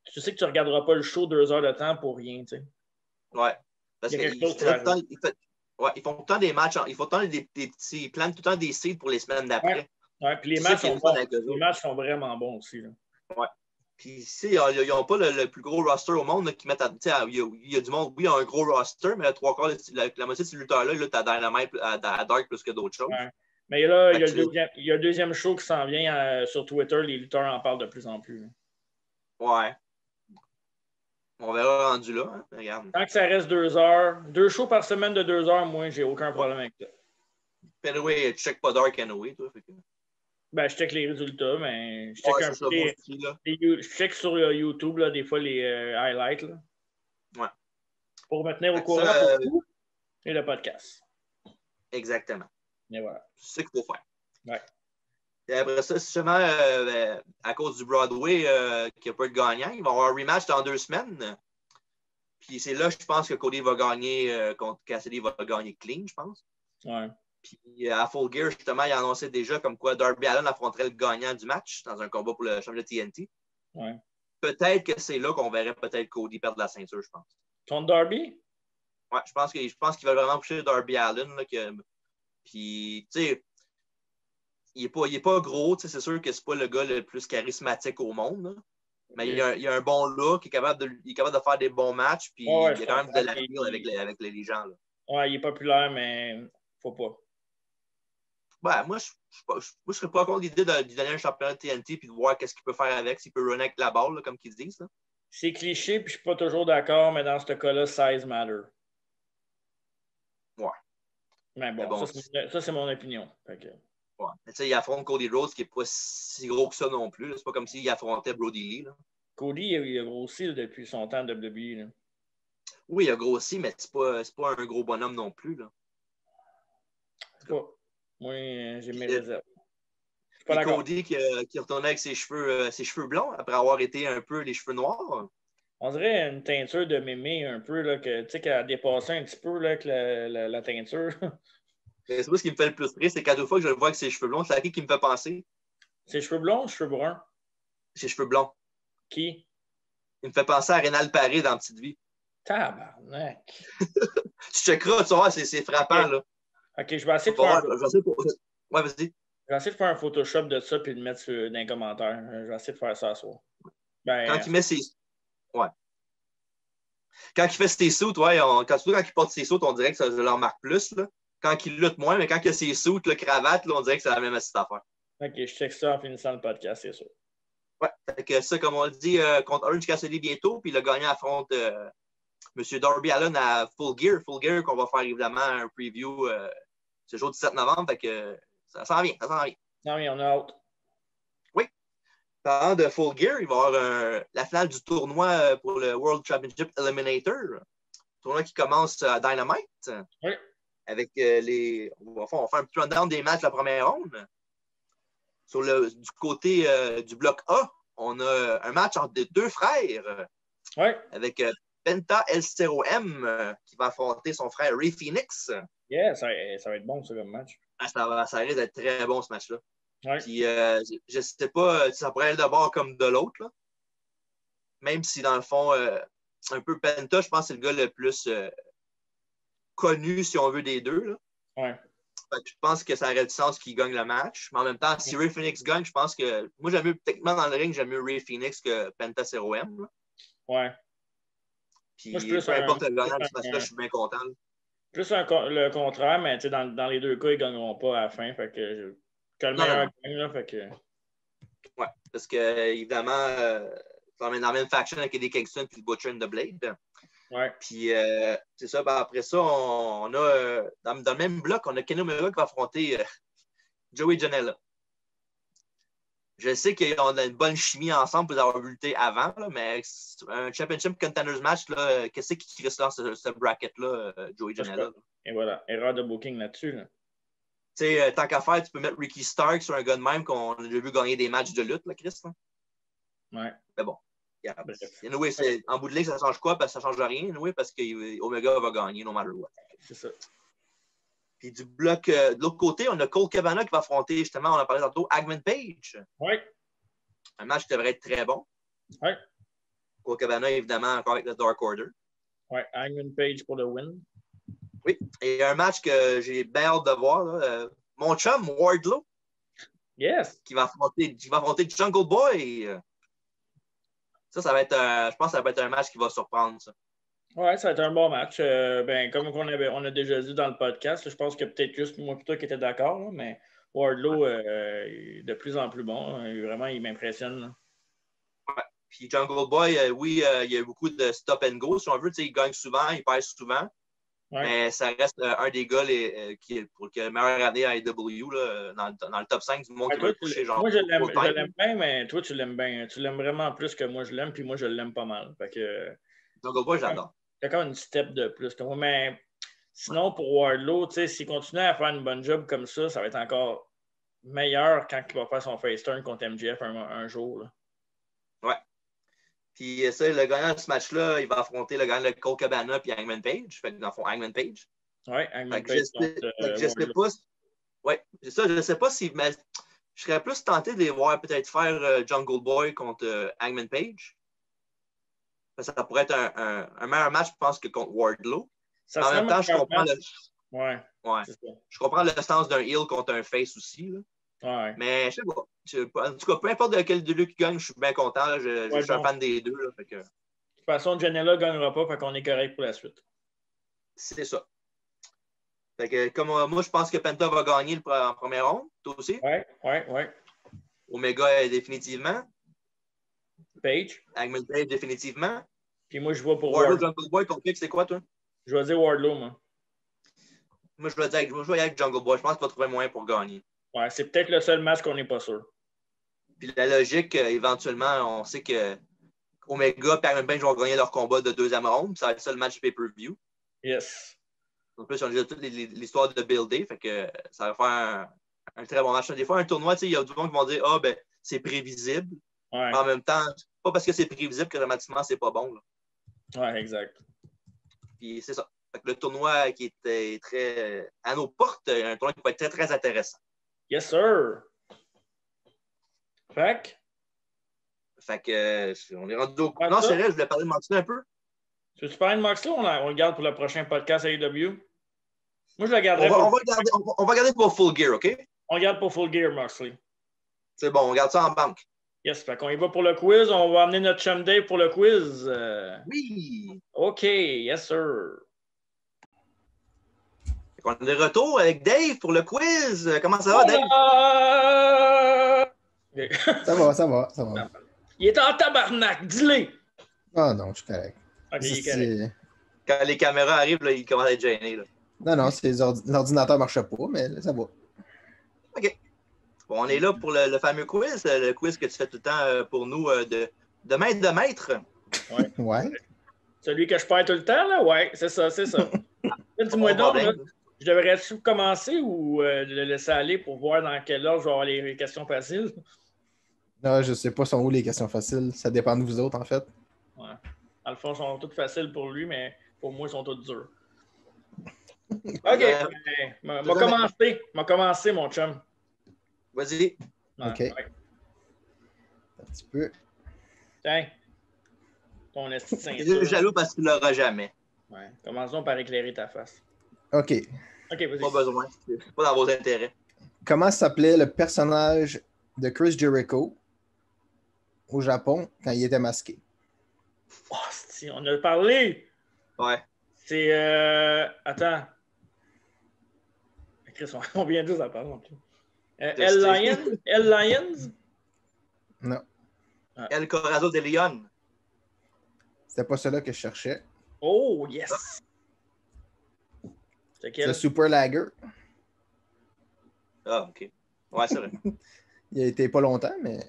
tu sais que tu ne regarderas pas le show 2 heures de temps pour rien. T'sais. Ouais. Parce qu'ils font tout le temps des matchs, ils font tout le temps des petits, ils plantent tout le temps des seeds pour les semaines d'après. Ouais, puis les matchs sont bons. Les matchs sont vraiment bons aussi. Là. Ouais. Puis ici, ils n'ont pas le plus gros roster au monde là, qui mettent il y a du monde, oui, il y a un gros roster, mais trois quarts, la moitié de ces lutteurs-là, tu as Dynamite à Dark plus que d'autres choses. Ouais. Mais là, il y a le deuxième show qui s'en vient sur Twitter. Les lutteurs en parlent de plus en plus. Là. Ouais. On verra rendu là. Hein? Regarde. Tant que ça reste 2 heures, 2 shows par semaine de 2 heures, moi, j'ai aucun problème avec ça. Anyway, tu check pas Dark anyway, toi. Fait que... Ben, je check les résultats, mais je check un peu je check sur YouTube, là, des fois, les highlights. Là, pour me tenir au courant pour tout et le podcast. Exactement. Et voilà. C'est ce qu'il faut faire. Ouais. Et après ça, justement, à cause du Broadway qui n'a pas de gagnant, il va y avoir un rematch dans 2 semaines. Puis c'est là, je pense que Cody va gagner contre Cassidy, va gagner clean, je pense. Ouais. Puis à Full Gear, justement, il a annoncé déjà comme quoi Darby Allin affronterait le gagnant du match dans un combat pour le championnat TNT. Ouais. Peut-être que c'est là qu'on verrait peut-être Cody perdre la ceinture, je pense. Contre Darby? Ouais, je pense qu'il va vraiment pousser Darby Allin. Là, puis, tu sais, il n'est pas gros. C'est sûr que c'est pas le gars le plus charismatique au monde. Là. Mais il a un bon look, il est capable de faire des bons matchs. Puis il y a quand même de l'avenir avec les gens. Là. Ouais, il est populaire, mais faut pas. Ouais, moi, je serais pas contre l'idée de lui donner un championnat de TNT et de voir qu'est-ce qu'il peut faire avec, s'il peut runner avec la balle, là, comme qu'ils disent. Là. C'est cliché, puis je suis pas toujours d'accord, mais dans ce cas-là, size matter. Ouais. Mais bon, ça, c'est mon opinion. Ouais. Mais tu sais, il affronte Cody Rhodes, qui n'est pas si gros que ça non plus. C'est pas comme s'il affrontait Brody Lee. Là. Cody, il a grossi là, depuis son temps de WWE. Là. Oui, il a grossi, mais c'est pas un gros bonhomme non plus. Là. Moi, j'ai mes réserves. Et Cody qui retournait avec ses cheveux blonds après avoir été un peu les cheveux noirs. On dirait une teinture de mémé un peu, là, que, tu sais, qu'elle a dépassé un petit peu là, avec la teinture. Mais c'est pas ce qui me fait le plus rire, c'est qu'à 2 fois que je le vois avec ses cheveux blonds, c'est à qui me fait penser? Ses cheveux blonds ou cheveux bruns? Ses cheveux blonds. Qui? Il me fait penser à Rénal Paré dans Petite Vie. Tabarnak! Tu checkeras, tu vois, c'est frappant, là. OK, je vais essayer de faire Ouais, vas-y. Je vais essayer de faire un Photoshop de ça et de le mettre dans les commentaires. Je vais essayer de faire ça ce soir. Quand il met ses... Ouais. Quand il fait ses sauts, ouais, quand il porte ses sauts, on dirait que ça leur marque plus, là. Quand il lutte moins, mais quand il a ses sauts, le cravate, là, on dirait que c'est la même affaire. OK, je check ça en finissant le podcast, c'est sûr. Ouais, fait que ça, comme on le dit, contre Orange Cassidy bientôt, puis le gagnant affronte M. Darby Allin à Full Gear. Full Gear, qu'on va faire évidemment un preview ce jour 17 novembre, fait que ça s'en vient. Non, mais on a hâte. Oui. Parlant de Full Gear, il va y avoir la finale du tournoi pour le World Championship Eliminator. Tournoi qui commence à Dynamite. Oui. Avec on va faire un petit rundown des matchs de la première ronde. Du côté du bloc A, on a un match entre 2 frères. Oui. Avec Penta El Zero M qui va affronter son frère Ray Phoenix. Yeah, ça va être bon, ça, comme match. Ça risque d'être très bon, ce match-là. Ouais. Puis, je ne sais pas si ça pourrait être de bord comme de l'autre. Là. Même si, dans le fond, un peu Penta, je pense que c'est le gars le plus connu, si on veut, des deux. Là. Ouais. Je pense que ça aurait du sens qu'il gagne le match. Mais en même temps, si Ray Phoenix gagne, je pense que... Moi, j'aime mieux, techniquement, dans le ring, j'aime mieux Ray Phoenix que Penta Zero M. Là. Ouais. Puis, peu importe le gagnant de ce match-là, je suis bien content. Là. Plus le contraire, mais dans les 2 cas, ils ne gagneront pas à la fin. Fait que le meilleur gagne, là, fait que... Ouais, parce que évidemment, dans la même faction avec Eddie Kingston et le Butcher and the Blade. Ouais. Puis c'est ça, ben, après ça, on a dans le même bloc, on a Kenny Omega qui va affronter Joey Janela. Je sais qu'ils ont une bonne chimie ensemble pour avoir lutté avant, là, mais un Championship Contenders match, qu'est-ce qui reste dans ce bracket-là, Joey Janela? Et voilà, erreur de booking là-dessus. Là. Tu sais, tant qu'à faire, tu peux mettre Ricky Stark sur un gars de même qu'on a déjà vu gagner des matchs de lutte, là, Chris. Là. Ouais. Mais bon. Yeah. Bref. Anyway, en bout de ligne, ça change quoi? Parce que ça change rien, anyway, parce que Omega va gagner, no matter what. C'est ça. Puis du bloc, de l'autre côté, on a Colt Cabana qui va affronter, justement, on en parlait tantôt, Hangman Page. Oui. Un match qui devrait être très bon. Oui. Colt Cabana, évidemment, encore avec le Dark Order. Oui, Hangman Page pour le win. Oui. Et un match que j'ai bien hâte de voir, là, mon chum, Wardlow. Yes. Qui va affronter Jungle Boy. Ça va être, je pense que ça va être un match qui va surprendre, ça. Oui, ça va être un bon match. Comme on a déjà dit dans le podcast, je pense que peut-être juste moi et toi qui étais d'accord, là, mais Wardlow est de plus en plus bon. Vraiment, il m'impressionne. Là. Ouais. Puis Jungle Boy, oui, il y a beaucoup de stop and go, si on veut. Il gagne souvent, il perd souvent. Ouais. Mais ça reste un des gars qui est le meilleur année à AEW là, dans le top 5 du monde qui va coucher. Moi, je l'aime bien, mais toi, tu l'aimes bien. Tu l'aimes vraiment plus que moi, je l'aime, puis moi, je l'aime pas mal. Fait que, Jungle Boy, j'adore. Il y a quand même une step de plus que moi. Mais sinon, pour Wardlow, s'il continue à faire une bonne job comme ça va être encore meilleur quand il va faire son face turn contre MJF un jour. Là. Ouais. Puis ça, le gagnant de ce match-là, il va affronter le gagnant de Colt Cabana puis Hangman Page. Fait que dans le fond, Hangman Page. Oui, Hangman Page. Je sais pas. Oui, c'est ça. Je ne sais pas si. Mais je serais plus tenté de les voir peut-être faire Jungle Boy contre Hangman Page. Ça pourrait être un meilleur match, je pense, que contre Wardlow. En même temps, je comprends ouais. Je comprends le sens d'un heel contre un face aussi. Là. Ouais. Mais je sais pas. En tout cas, peu importe de quel de deux qui gagne, je suis bien content. Là. Je suis un fan des deux. Là, fait que... De toute façon, Janela ne gagnera pas, fait qu'on est correct pour la suite. C'est ça. Fait que, comme moi, je pense que Penta va gagner en première ronde. Toi aussi? Oui. Omega, définitivement. Page. Hangman Page, définitivement. Puis moi, je vois pour Wardlow. Jungle Boy, ton pick, c'est quoi, toi? Je vais dire Wardlow, moi. Moi, je vais aller avec Jungle Boy. Je pense qu'il va trouver moyen pour gagner. Ouais, c'est peut-être le seul match qu'on n'est pas sûr. Puis la logique, éventuellement, on sait que Omega et Hangman Page vont gagner leur combat de deuxième ronde. Ça va être ça le match pay-per-view. Yes. En plus, on a déjà toute l'histoire de builder. Fait que ça va faire un très bon match. Des fois, un tournoi, il y a du monde qui vont dire c'est prévisible. Ouais. En même temps, pas parce que c'est prévisible que dramatiquement, c'est pas bon. Là. Ouais, exact. Puis c'est ça. Fait que le tournoi qui était très à nos portes, un tournoi qui va être très, très intéressant. Yes, sir. Fait que on est rendu au... Non, c'est vrai, je voulais parler de Moxley un peu. Tu veux parler de Moxley ou on le garde pour le prochain podcast à AEW? Moi, je le garderai on va garder pour Full Gear, OK? On garde pour Full Gear, Moxley. C'est bon, on garde ça en banque. Yes, fait qu'on y va pour le quiz. On va amener notre chum Dave pour le quiz. Oui. OK, yes, sir. On est de retour avec Dave pour le quiz. Comment ça va, Dave? Okay. Ça va. Il est en tabarnak, dis-le! Ah non, je suis correct. OK, il est correct. Quand les caméras arrivent, là, il commence à être gêné. Là. Non, l'ordinateur ne marche pas, mais ça va. OK. Bon, on est là pour le fameux quiz, le quiz que tu fais tout le temps pour nous de maître de maître. Ouais. Celui que je perds tout le temps, là? Ouais, c'est ça. Dis-moi donc, là, je devrais-tu commencer ou le laisser aller pour voir dans quel ordre je vais avoir les questions faciles? Non, je sais pas sont où les questions faciles. Ça dépend de vous autres, en fait. Ouais. Dans le fond, elles sont toutes faciles pour lui, mais pour moi, elles sont toutes dures. OK. M'a commencé, mon chum. Vas-y. OK. Ouais. Un petit peu. Tiens. Ton esti de ceinture. Je suis jaloux parce que tu ne l'auras jamais. Ouais. Commençons par éclairer ta face. OK. OK, vas-y. Pas besoin. C'est pas dans vos intérêts. Comment s'appelait le personnage de Chris Jericho au Japon quand il était masqué? Oh, si, on a parlé. Ouais. C'est... Attends. Chris, on vient de ça parler. El Lions? Non. El Corazon de Leon. C'était pas celui que je cherchais. Oh, yes! C'est le Super Lager. Ah, OK. Ouais, c'est vrai. Il a été pas longtemps, mais...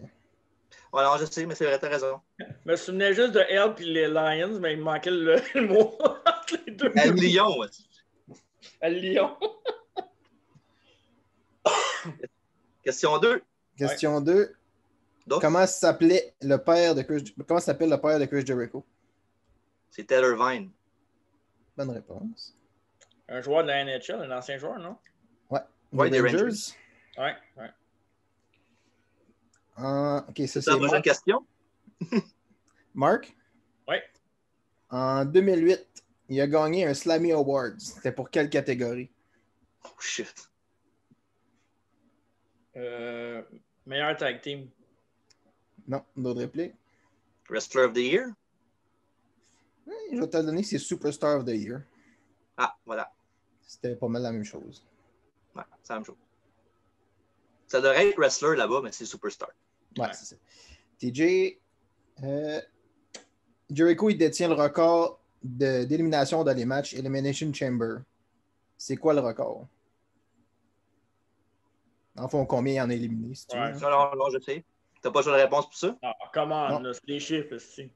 Ouais, non, je sais, mais c'est vrai, t'as raison. Je me souvenais juste de Elle et les Lions, mais il me manquait le mot entre les deux. El Lion, ouais. El Lion. Question 2. Question 2. Duff? Comment s'appelait le père de Chris... Comment s'appelle le père de Chris Jericho? C'est Taylor Vine. Bonne réponse. Un joueur de la NHL, un ancien joueur, non? Ouais. Ouais, Les des Rangers. Rangers. Ouais, ouais. OK, ça C'est la c'est prochaine Marc. question? Marc? Ouais. En 2008, il a gagné un Slammy Awards. C'était pour quelle catégorie? Oh shit. Meilleur tag team. Non, d'autres répliques. Wrestler of the Year? Je vais te le donner, c'est Superstar of the Year. Ah, voilà. C'était pas mal la même chose. Ouais, c'est la même chose. Ça devrait être Wrestler là-bas, mais c'est Superstar. Ouais, Ouais. c'est ça. TJ, Jericho, il détient le record d'élimination dans les matchs Elimination Chamber. C'est quoi le record? En fond, combien il en a éliminé, si tu veux, Ouais. hein? Non, non, je sais. T'as pas besoin de réponse pour ça? Ah, come on, Non. là, c'est des chiffres, si.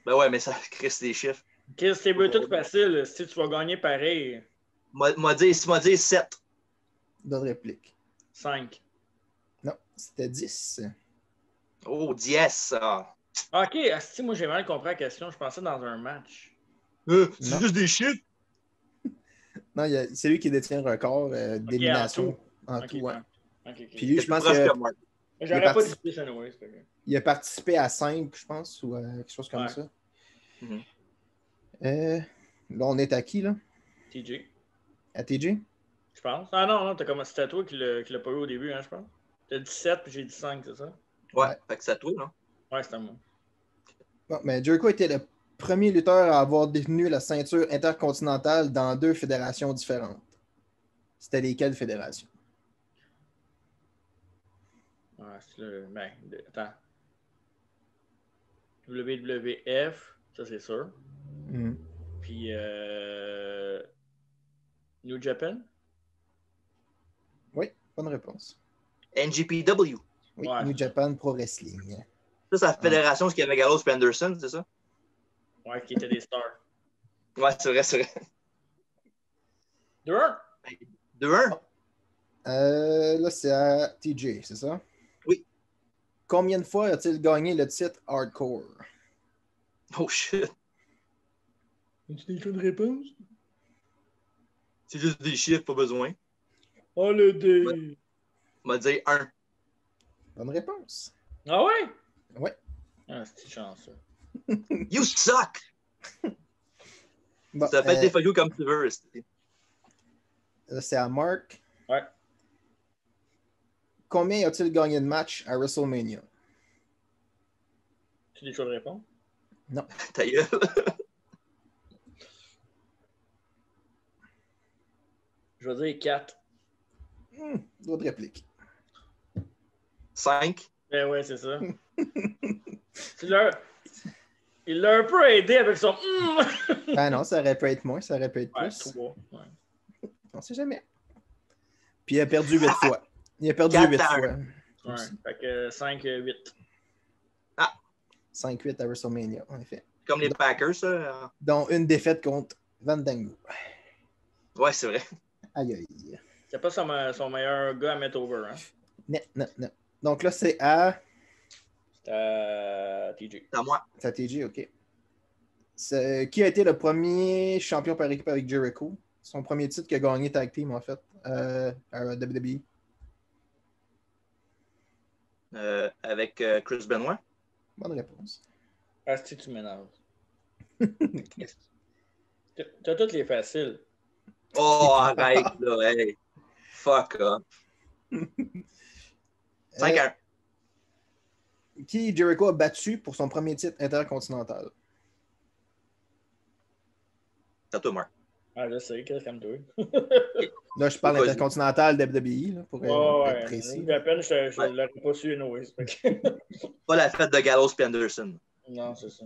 Ben ouais, mais ça crée des chiffres. Chris, c'est tout facile, si tu vas gagner pareil. M'a dit 7. D'autres répliques. 5. Non, c'était 10. Oh, 10. Ah. Ok, si moi j'ai mal compris la question, je pensais dans un match. C'est Non. juste des chiffres. Non, c'est lui qui détient le record d'élimination en Ok, tout. Ouais. ok, ok. Puis lui, C'est je plus pense proche que que moi. J'aurais il est pas parti- dit plus anyway, c'est pas grave. il a participé à 5, je pense, ou quelque chose comme Ouais. ça. Mhm. Là, on est à qui, là? TJ, À TJ? je pense. Ah non, t'as commencé, c'était toi qui l'a pas eu au début, hein, je pense. T'as dit 7 puis j'ai dit 5, c'est ça? Ouais, Ouais. fait que c'est à toi, non? Ouais, c'était moi. Bon, mais Jericho était le premier lutteur à avoir détenu la ceinture intercontinentale dans 2 fédérations différentes. C'était lesquelles fédérations? Ouais, c'est le. Ben, attends. WWF, ça c'est sûr. Mhm. Puis New Japan? Oui, bonne réponse. NGPW. Oui, Ouais, New c'est ça. Japan Pro Wrestling. Ça, c'est la fédération, ce qu'il y avait Gallows et Anderson, c'est ça? Ouais, qui étaient des stars. Ouais, c'est vrai, c'est vrai. 2-1? 2-1? Là, c'est à TJ, c'est ça? Oui. Combien de fois a-t-il gagné le titre Hardcore? Oh shit. As-tu des choix de réponse? C'est juste des chiffres, pas besoin. Oh le dé! On m'a dit 1. Bonne réponse. Ah ouais? Ouais. Ah, c'est chanceux. You suck! Bon, Ça fait des folios comme tu veux. là, c'est à Mark. Ouais. Combien a-t-il gagné de matchs à WrestleMania? Tu des choix de réponse? Non. Ta gueule. Je vais dire 4. D'autres répliques. 5. Ben ouais, c'est ça. Il l'a un peu aidé avec son. Ah non, ça aurait pu être moins, ça aurait pu être Ouais, plus. 3. Ouais. On sait jamais. Puis il a perdu 8 fois. Il a perdu 8 4 fois. Ouais. Fait que 5-8. 5-8 à WrestleMania, en effet. Comme les Packers, ça. Dont une défaite contre Fandango. Ouais, c'est vrai. Aïe aïe. C'est pas son meilleur gars à mettre over, hein? Non. Donc là, c'est à... C'est à TJ. C'est à moi. C'est à TJ, OK. Qui a été le premier champion par équipe avec Jericho? Son premier titre qu'il a gagné tag team, en fait, à WWE. Avec Chris Benoit. Bonne réponse. Ah, si tu m'énerves. T'as toutes les faciles. Oh, arrête, là. Hey. Fuck up. 5-1. Qui Jericho a battu pour son premier titre intercontinental? C'est à toi, Marc. Ah, je sais, qu'est-ce comme toi. Là, je parle Vas-y. intercontinental WWE, là, pour être Ouais, précis. à peine, je Ouais. l'aurais pas su, anyway. Pas la fête de Gallows et Anderson. Non, c'est ça.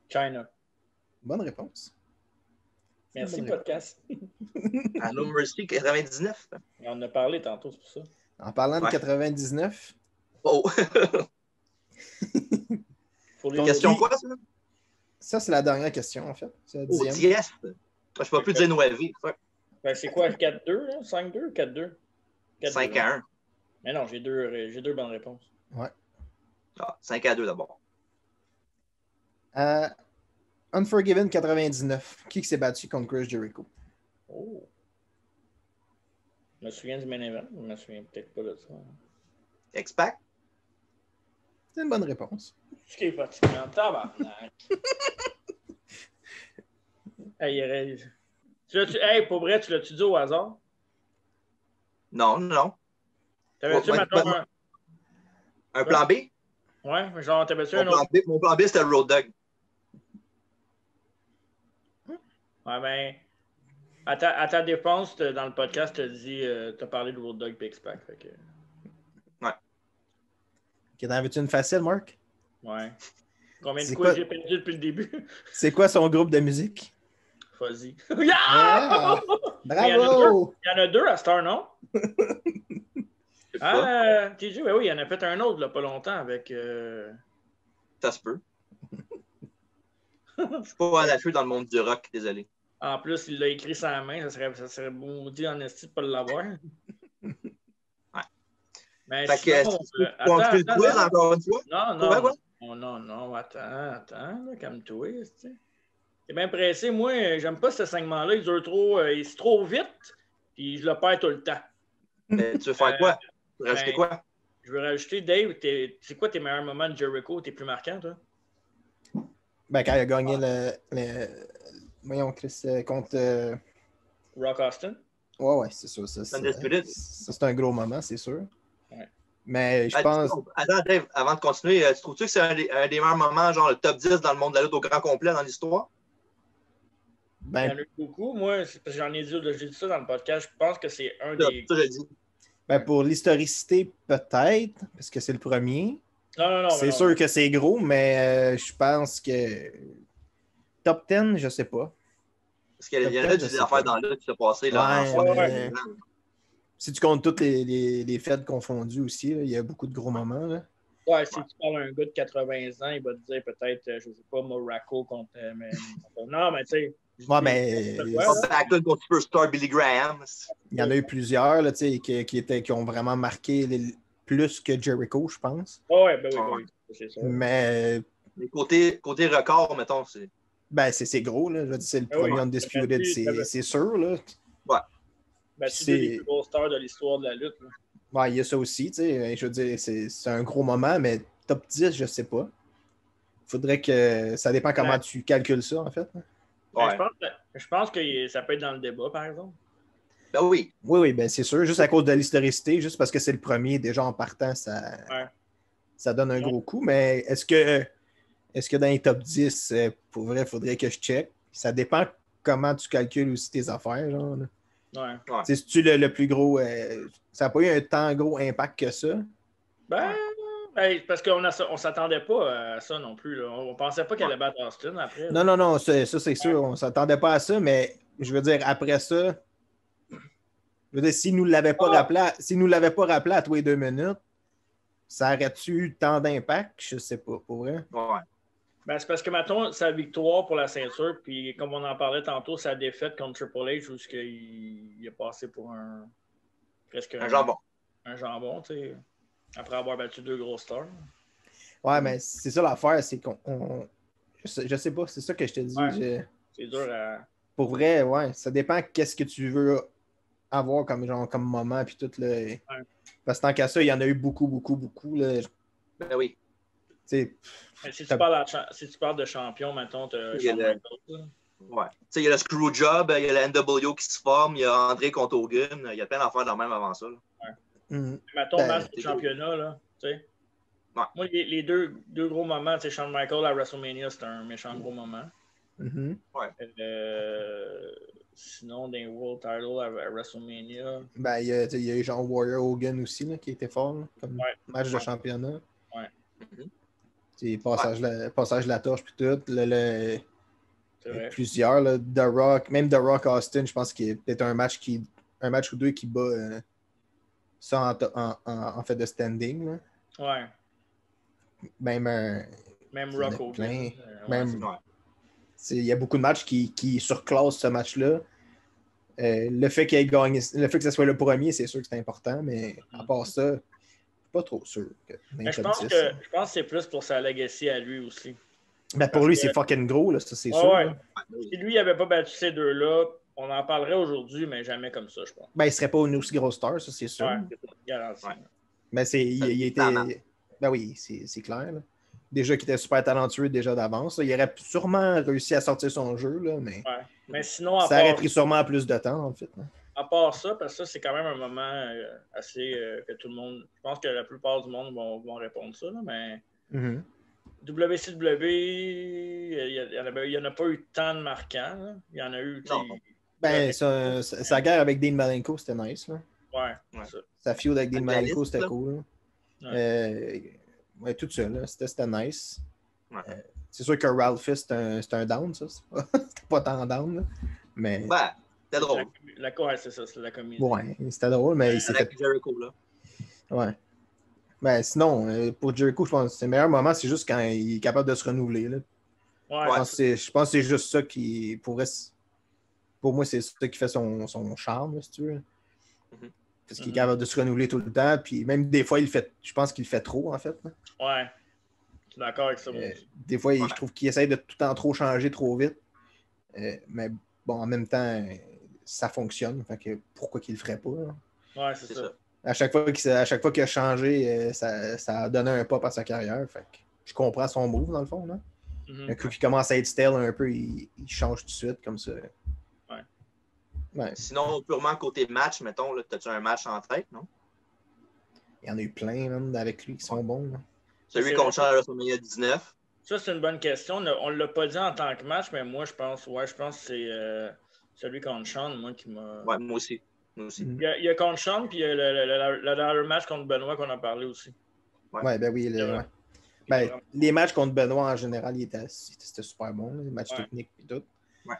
China. Bonne réponse. Merci, Bonne podcast. À No Mercy 99. On en a parlé tantôt, c'est pour ça. En parlant de Ouais. 99, Oh. Pour les Donc, Question qui- quoi, ça? ça, c'est la dernière question, en fait. C'est la Oh, 10e. 10. Je peux pas plus dire Noévé. Fuck. Ben, c'est quoi, 4-2, là? 5-2 ou 4-2? 5-1. Mais non, j'ai deux bonnes réponses. Ouais. 5-2 d'abord. Unforgiven 99. Qui s'est battu contre Chris Jericho? Oh. Je me souviens du main event, je me souviens peut-être pas de ça. X-Pac? C'est une bonne réponse. Ce qui est fatigant, tabarnak. Hey, pour vrai, tu l'as-tu dit au hasard? Non. T'avais-tu, mettons, un plan B? Ouais, mais genre, t'avais-tu un autre? Mon plan B, c'était le Road Dogg. Ouais, ben, à ta défense, dans le podcast, t'as parlé de Road Dogg et X-Pac. Fait que... Ouais. Ok, t'en veux-tu une facile, Marc? Ouais. Combien de C'est coups quoi? j'ai perdu depuis le début? C'est quoi son groupe de musique? Fuzzy. Yeah! Bravo! Il y en a deux à Star, non? TJ, oui, il y en a fait un autre, là, pas longtemps, avec... Ça se peut. Je suis pas à l'affût dans le monde du rock, désolé. En plus, il l'a écrit sans main, ça serait maudit en esti de pas l'avoir. Ouais. Mais fait sinon, que, attends, le quiz encore une fois? Non, attends, là, calme-toi, t'es bien pressé. Moi, j'aime pas ce segment-là, il dure trop, il est trop vite, puis je le perds tout le temps. Mais tu veux faire quoi? Tu veux rajouter quoi? Je veux rajouter, Dave, c'est quoi tes meilleurs moments de Jericho, tes plus marquants, toi? Ben, quand il a gagné voyons, Chris, contre... Rock Austin? Ouais, c'est sûr. Ça, c'est un gros moment, c'est sûr. Ouais. Mais je pense... Attends, Dave, avant de continuer, tu trouves-tu que c'est un des meilleurs moments, genre le top 10 dans le monde de la lutte au grand complet dans l'histoire? Ben, il y en a eu beaucoup. Moi, parce que j'ai dit ça dans le podcast, je pense que c'est un des... Ça, je le dis. Ben, pour l'historicité, peut-être, parce que c'est le premier. Non. C'est sûr que c'est gros, mais je pense que top 10, je sais pas. Parce qu'il y en a des affaires dans le qui s'est passé là, ouais. Si tu comptes toutes les fêtes confondues aussi, là, il y a beaucoup de gros moments. Là. Ouais, si tu parles à un gars de 80 ans, il va te dire peut-être, je sais pas, Morocco contre... non, mais tu sais... Ouais, mais... Backlund contre Superstar Billy Graham. Il y en a eu plusieurs là, qui ont vraiment marqué plus que Jericho, je pense. Oui, c'est ça. Mais... Côté record, mettons, c'est... Ben, c'est gros, là. Je veux dire, c'est le premier Undisputed, c'est sûr, là. Ouais. Ben, c'est une des plus grosses stars de l'histoire de la lutte, là. Ouais, il y a ça aussi, tu sais. Je veux dire, c'est un gros moment, mais top 10, je sais pas. Faudrait que... Ça dépend comment tu calcules ça, en fait. Ouais. Je pense que ça peut être dans le débat, par exemple. Ben oui. Oui, ben c'est sûr. Juste à cause de l'historicité, juste parce que c'est le premier, déjà en partant, ça donne un gros coup. Mais est-ce que dans les top 10, pour vrai, il faudrait que je check? Ça dépend comment tu calcules aussi tes affaires. Genre, ouais. C'est-tu le plus gros... ça n'a pas eu un tant gros impact que ça? Parce qu'on ne s'attendait pas à ça non plus. Là. On ne pensait pas qu'elle allait battre Austin après. Là. Non, ça c'est sûr. On ne s'attendait pas à ça, mais je veux dire, après ça, je veux dire, s'ils ne nous l'avaient pas rappelé à tous les 2 minutes, ça aurait-tu eu tant d'impact? Je ne sais pas, pour vrai. Ouais. Ben, c'est parce que, mettons, sa victoire pour la ceinture, puis comme on en parlait tantôt, sa défaite contre Triple H, où il est passé pour presque un jambon. Un jambon, tu sais, après avoir battu 2 grosses stars. Ouais, mais c'est ça l'affaire, c'est qu'on... Je sais pas, c'est ça que je te dis. Ouais. C'est dur à... Pour vrai, ouais, ça dépend qu'est-ce que tu veux avoir comme moment, puis tout, là. Ouais. Parce que tant qu'à ça, il y en a eu beaucoup, là. Ben oui. Si tu parles de champion, mettons, tu as Shawn Michaels. Ouais. Il y a le Screwjob, il y a la NWO qui se forme, il y a André contre Hogan, il y a plein d'affaires dans le même avant ça. Ouais. Mettons, match de championnat, là, tu sais. Ouais. Moi, les deux gros moments, tu sais, Shawn Michaels à WrestleMania, c'était un méchant gros moment. Ouais. Sinon, des World Title à WrestleMania. Ben, il y a eu genre Warrior Hogan aussi, là, qui était fort, là, comme match de championnat. Ouais. Passage de la torche, puis tout. Plusieurs, là, The Rock, même The Rock Austin, je pense qu'il y a peut-être un match ou deux qui bat ça en fait de standing. Là. Ouais. Même Rock Hogan. Il y a beaucoup de matchs qui surclassent ce match-là. Le fait qu'il ait gagné, le fait que ce soit le premier, c'est sûr que c'est important, mais à part ça, je suis pas trop sûr. Mais je pense que c'est plus pour sa legacy à lui aussi. Ben pour lui, c'est fucking gros, là, ça c'est sûr. Ouais. Si lui n'avait pas battu ces deux-là, on en parlerait aujourd'hui, mais jamais comme ça, je pense. Ben, il serait pas une aussi grosse star, ça c'est sûr. Ouais, garanti. Ouais. Mais il était. Ben oui, c'est clair. Là. Déjà qu'il était super talentueux déjà d'avance. Il aurait sûrement réussi à sortir son jeu, là, mais. Ouais. Mais sinon, ça aurait pris sûrement plus de temps, en fait. Là. À part ça, parce que ça, c'est quand même un moment assez que tout le monde. Je pense que la plupart du monde vont répondre ça, là, mais. Mm-hmm. WCW, il n'y en a pas eu tant de marquants. Là. Il y en a eu. Ben, sa guerre avec Dean Malenko, c'était nice. Là. Ouais. Sa feud avec Dean Malenko, c'était là. cool. Ouais, tout ça, là, c'était nice. Ouais. C'est sûr que Ralphie, c'est un down, ça. C'était pas tant down, là. Mais. Ouais, c'était drôle. Ouais, c'est ça, c'est la comédie. Ouais, c'était drôle, mais il s'est fait. Jericho, là. Ouais. Ben, sinon, pour Jericho, je pense que le meilleur moment, c'est juste quand il est capable de se renouveler. Là. Ouais. Je pense que c'est juste ça qui pourrait. Pour moi, c'est ça qui fait son charme, là, si tu veux. Mm-hmm. Parce qu'il est capable de se renouveler tout le temps. Puis même des fois, je pense qu'il le fait trop, en fait. Là. Ouais. Je suis d'accord avec ça. Des fois, je trouve qu'il essaie de tout le temps trop changer trop vite. Mais bon, en même temps, ça fonctionne. Fait que pourquoi qu'il le ferait pas? Là? Ouais, c'est ça. À chaque fois qu'il a changé, ça a donné un pop à sa carrière. Fait que je comprends son move, dans le fond. Là. Mm-hmm. Un coup qu'il commence à être stale un peu, il change tout de suite, comme ça. Ouais. Sinon, purement côté match, mettons, as-tu un match en tête, non? Il y en a eu plein, même, avec lui, qui sont bons. Là. Celui qu'on change à WrestleMania 19. Ça, c'est une bonne question. On ne l'a pas dit en tant que match, mais moi, je pense que c'est celui contre Sean, moi, qui m'a... Ouais, moi aussi. Mm-hmm. Il y a contre Sean, puis il y a le match contre Benoît qu'on a parlé aussi. Ouais, ben oui. Ben, les matchs contre Benoît, en général, c'était super bon. Là, les matchs techniques et tout. Ouais.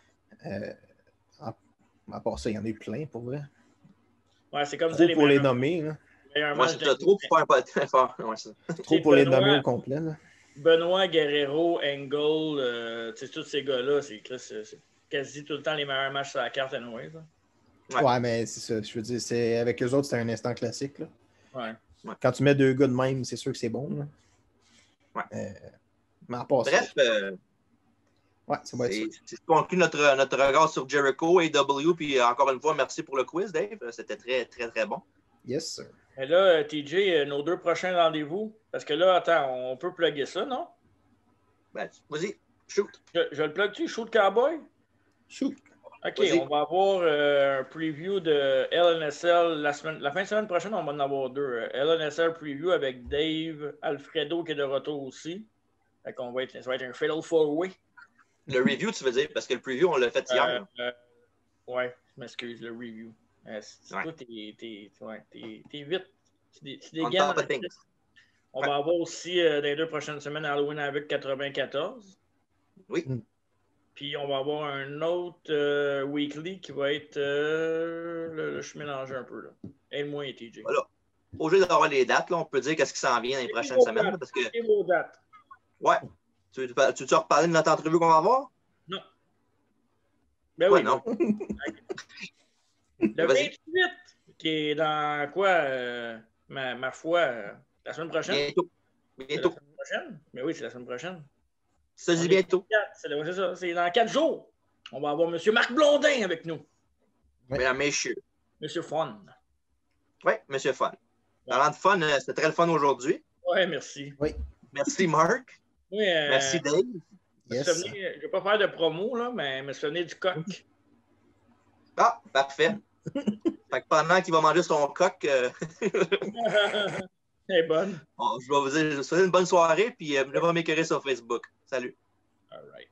À part ça, il y en a eu plein, pour vrai. Ouais, c'est comme trop pour les nommer. Là. Moi, c'était trop pour faire un pas fort. Ouais, trop pour les nommer au complet. Là. Benoît, Guerrero, Angle, tous ces gars-là, c'est quasi tout le temps les meilleurs matchs sur la carte, anyway. Ouais, mais c'est ça. Je veux dire, avec eux autres, c'était un instant classique. Là. Ouais. Quand tu mets deux gars de même, c'est sûr que c'est bon. Là. Ouais. Mais à part bref, ça va être ça. C'est conclu notre regard sur Jericho, AEW, puis encore une fois, merci pour le quiz, Dave. C'était très, très, très bon. Yes, sir. Et là, TJ, nos 2 prochains rendez-vous, parce que là, attends, on peut plugger ça, non? Ben, vas-y, shoot. Je le plug-tu, Shoot Cowboy? Shoot. OK, vas-y. on va avoir un preview de LNSL la fin de semaine prochaine, on va en avoir 2. LNSL preview avec Dave, Alfredo qui est de retour aussi. Fait qu'on va ça va être un Fatal 4-Way. Le review, tu veux dire, parce que le preview, on l'a fait hier. Ouais, je m'excuse, le review. Toi, t'es vite. Tu dégaines. On va avoir aussi, dans les 2 prochaines semaines, Halloween avec 94. Oui. Puis on va avoir un autre weekly qui va être... je suis mélangé un peu, là. Aide-moi et TJ. Voilà. Au lieu d'avoir les dates, là, on peut dire qu'est-ce qui s'en vient dans les prochaines semaines. Parce que... vos dates. Ouais. Tu veux reparler de notre entrevue qu'on va avoir? Non. Ben oui. Non. Le 28, qui est dans quoi, ma foi, la semaine prochaine? Bientôt. La semaine prochaine? Mais oui, c'est la semaine prochaine. Ça dit bientôt. C'est ça, c'est dans 4 jours. On va avoir M. Marc Blondin avec nous. Mesdames, messieurs. M. Fun. Oui, M. Fun. Parlant de fun, c'était très le fun aujourd'hui. Oui, merci. Oui. Merci, Marc. Oui, merci, Dave. Yes. Je ne vais pas faire de promo, là, mais me souvenir du coq. Ah, parfait. Fait que pendant qu'il va manger son coq, Elle est bonne. je vais vous dire, je vous souhaite une bonne soirée, puis je vais m'écœurer sur Facebook. Salut. All right.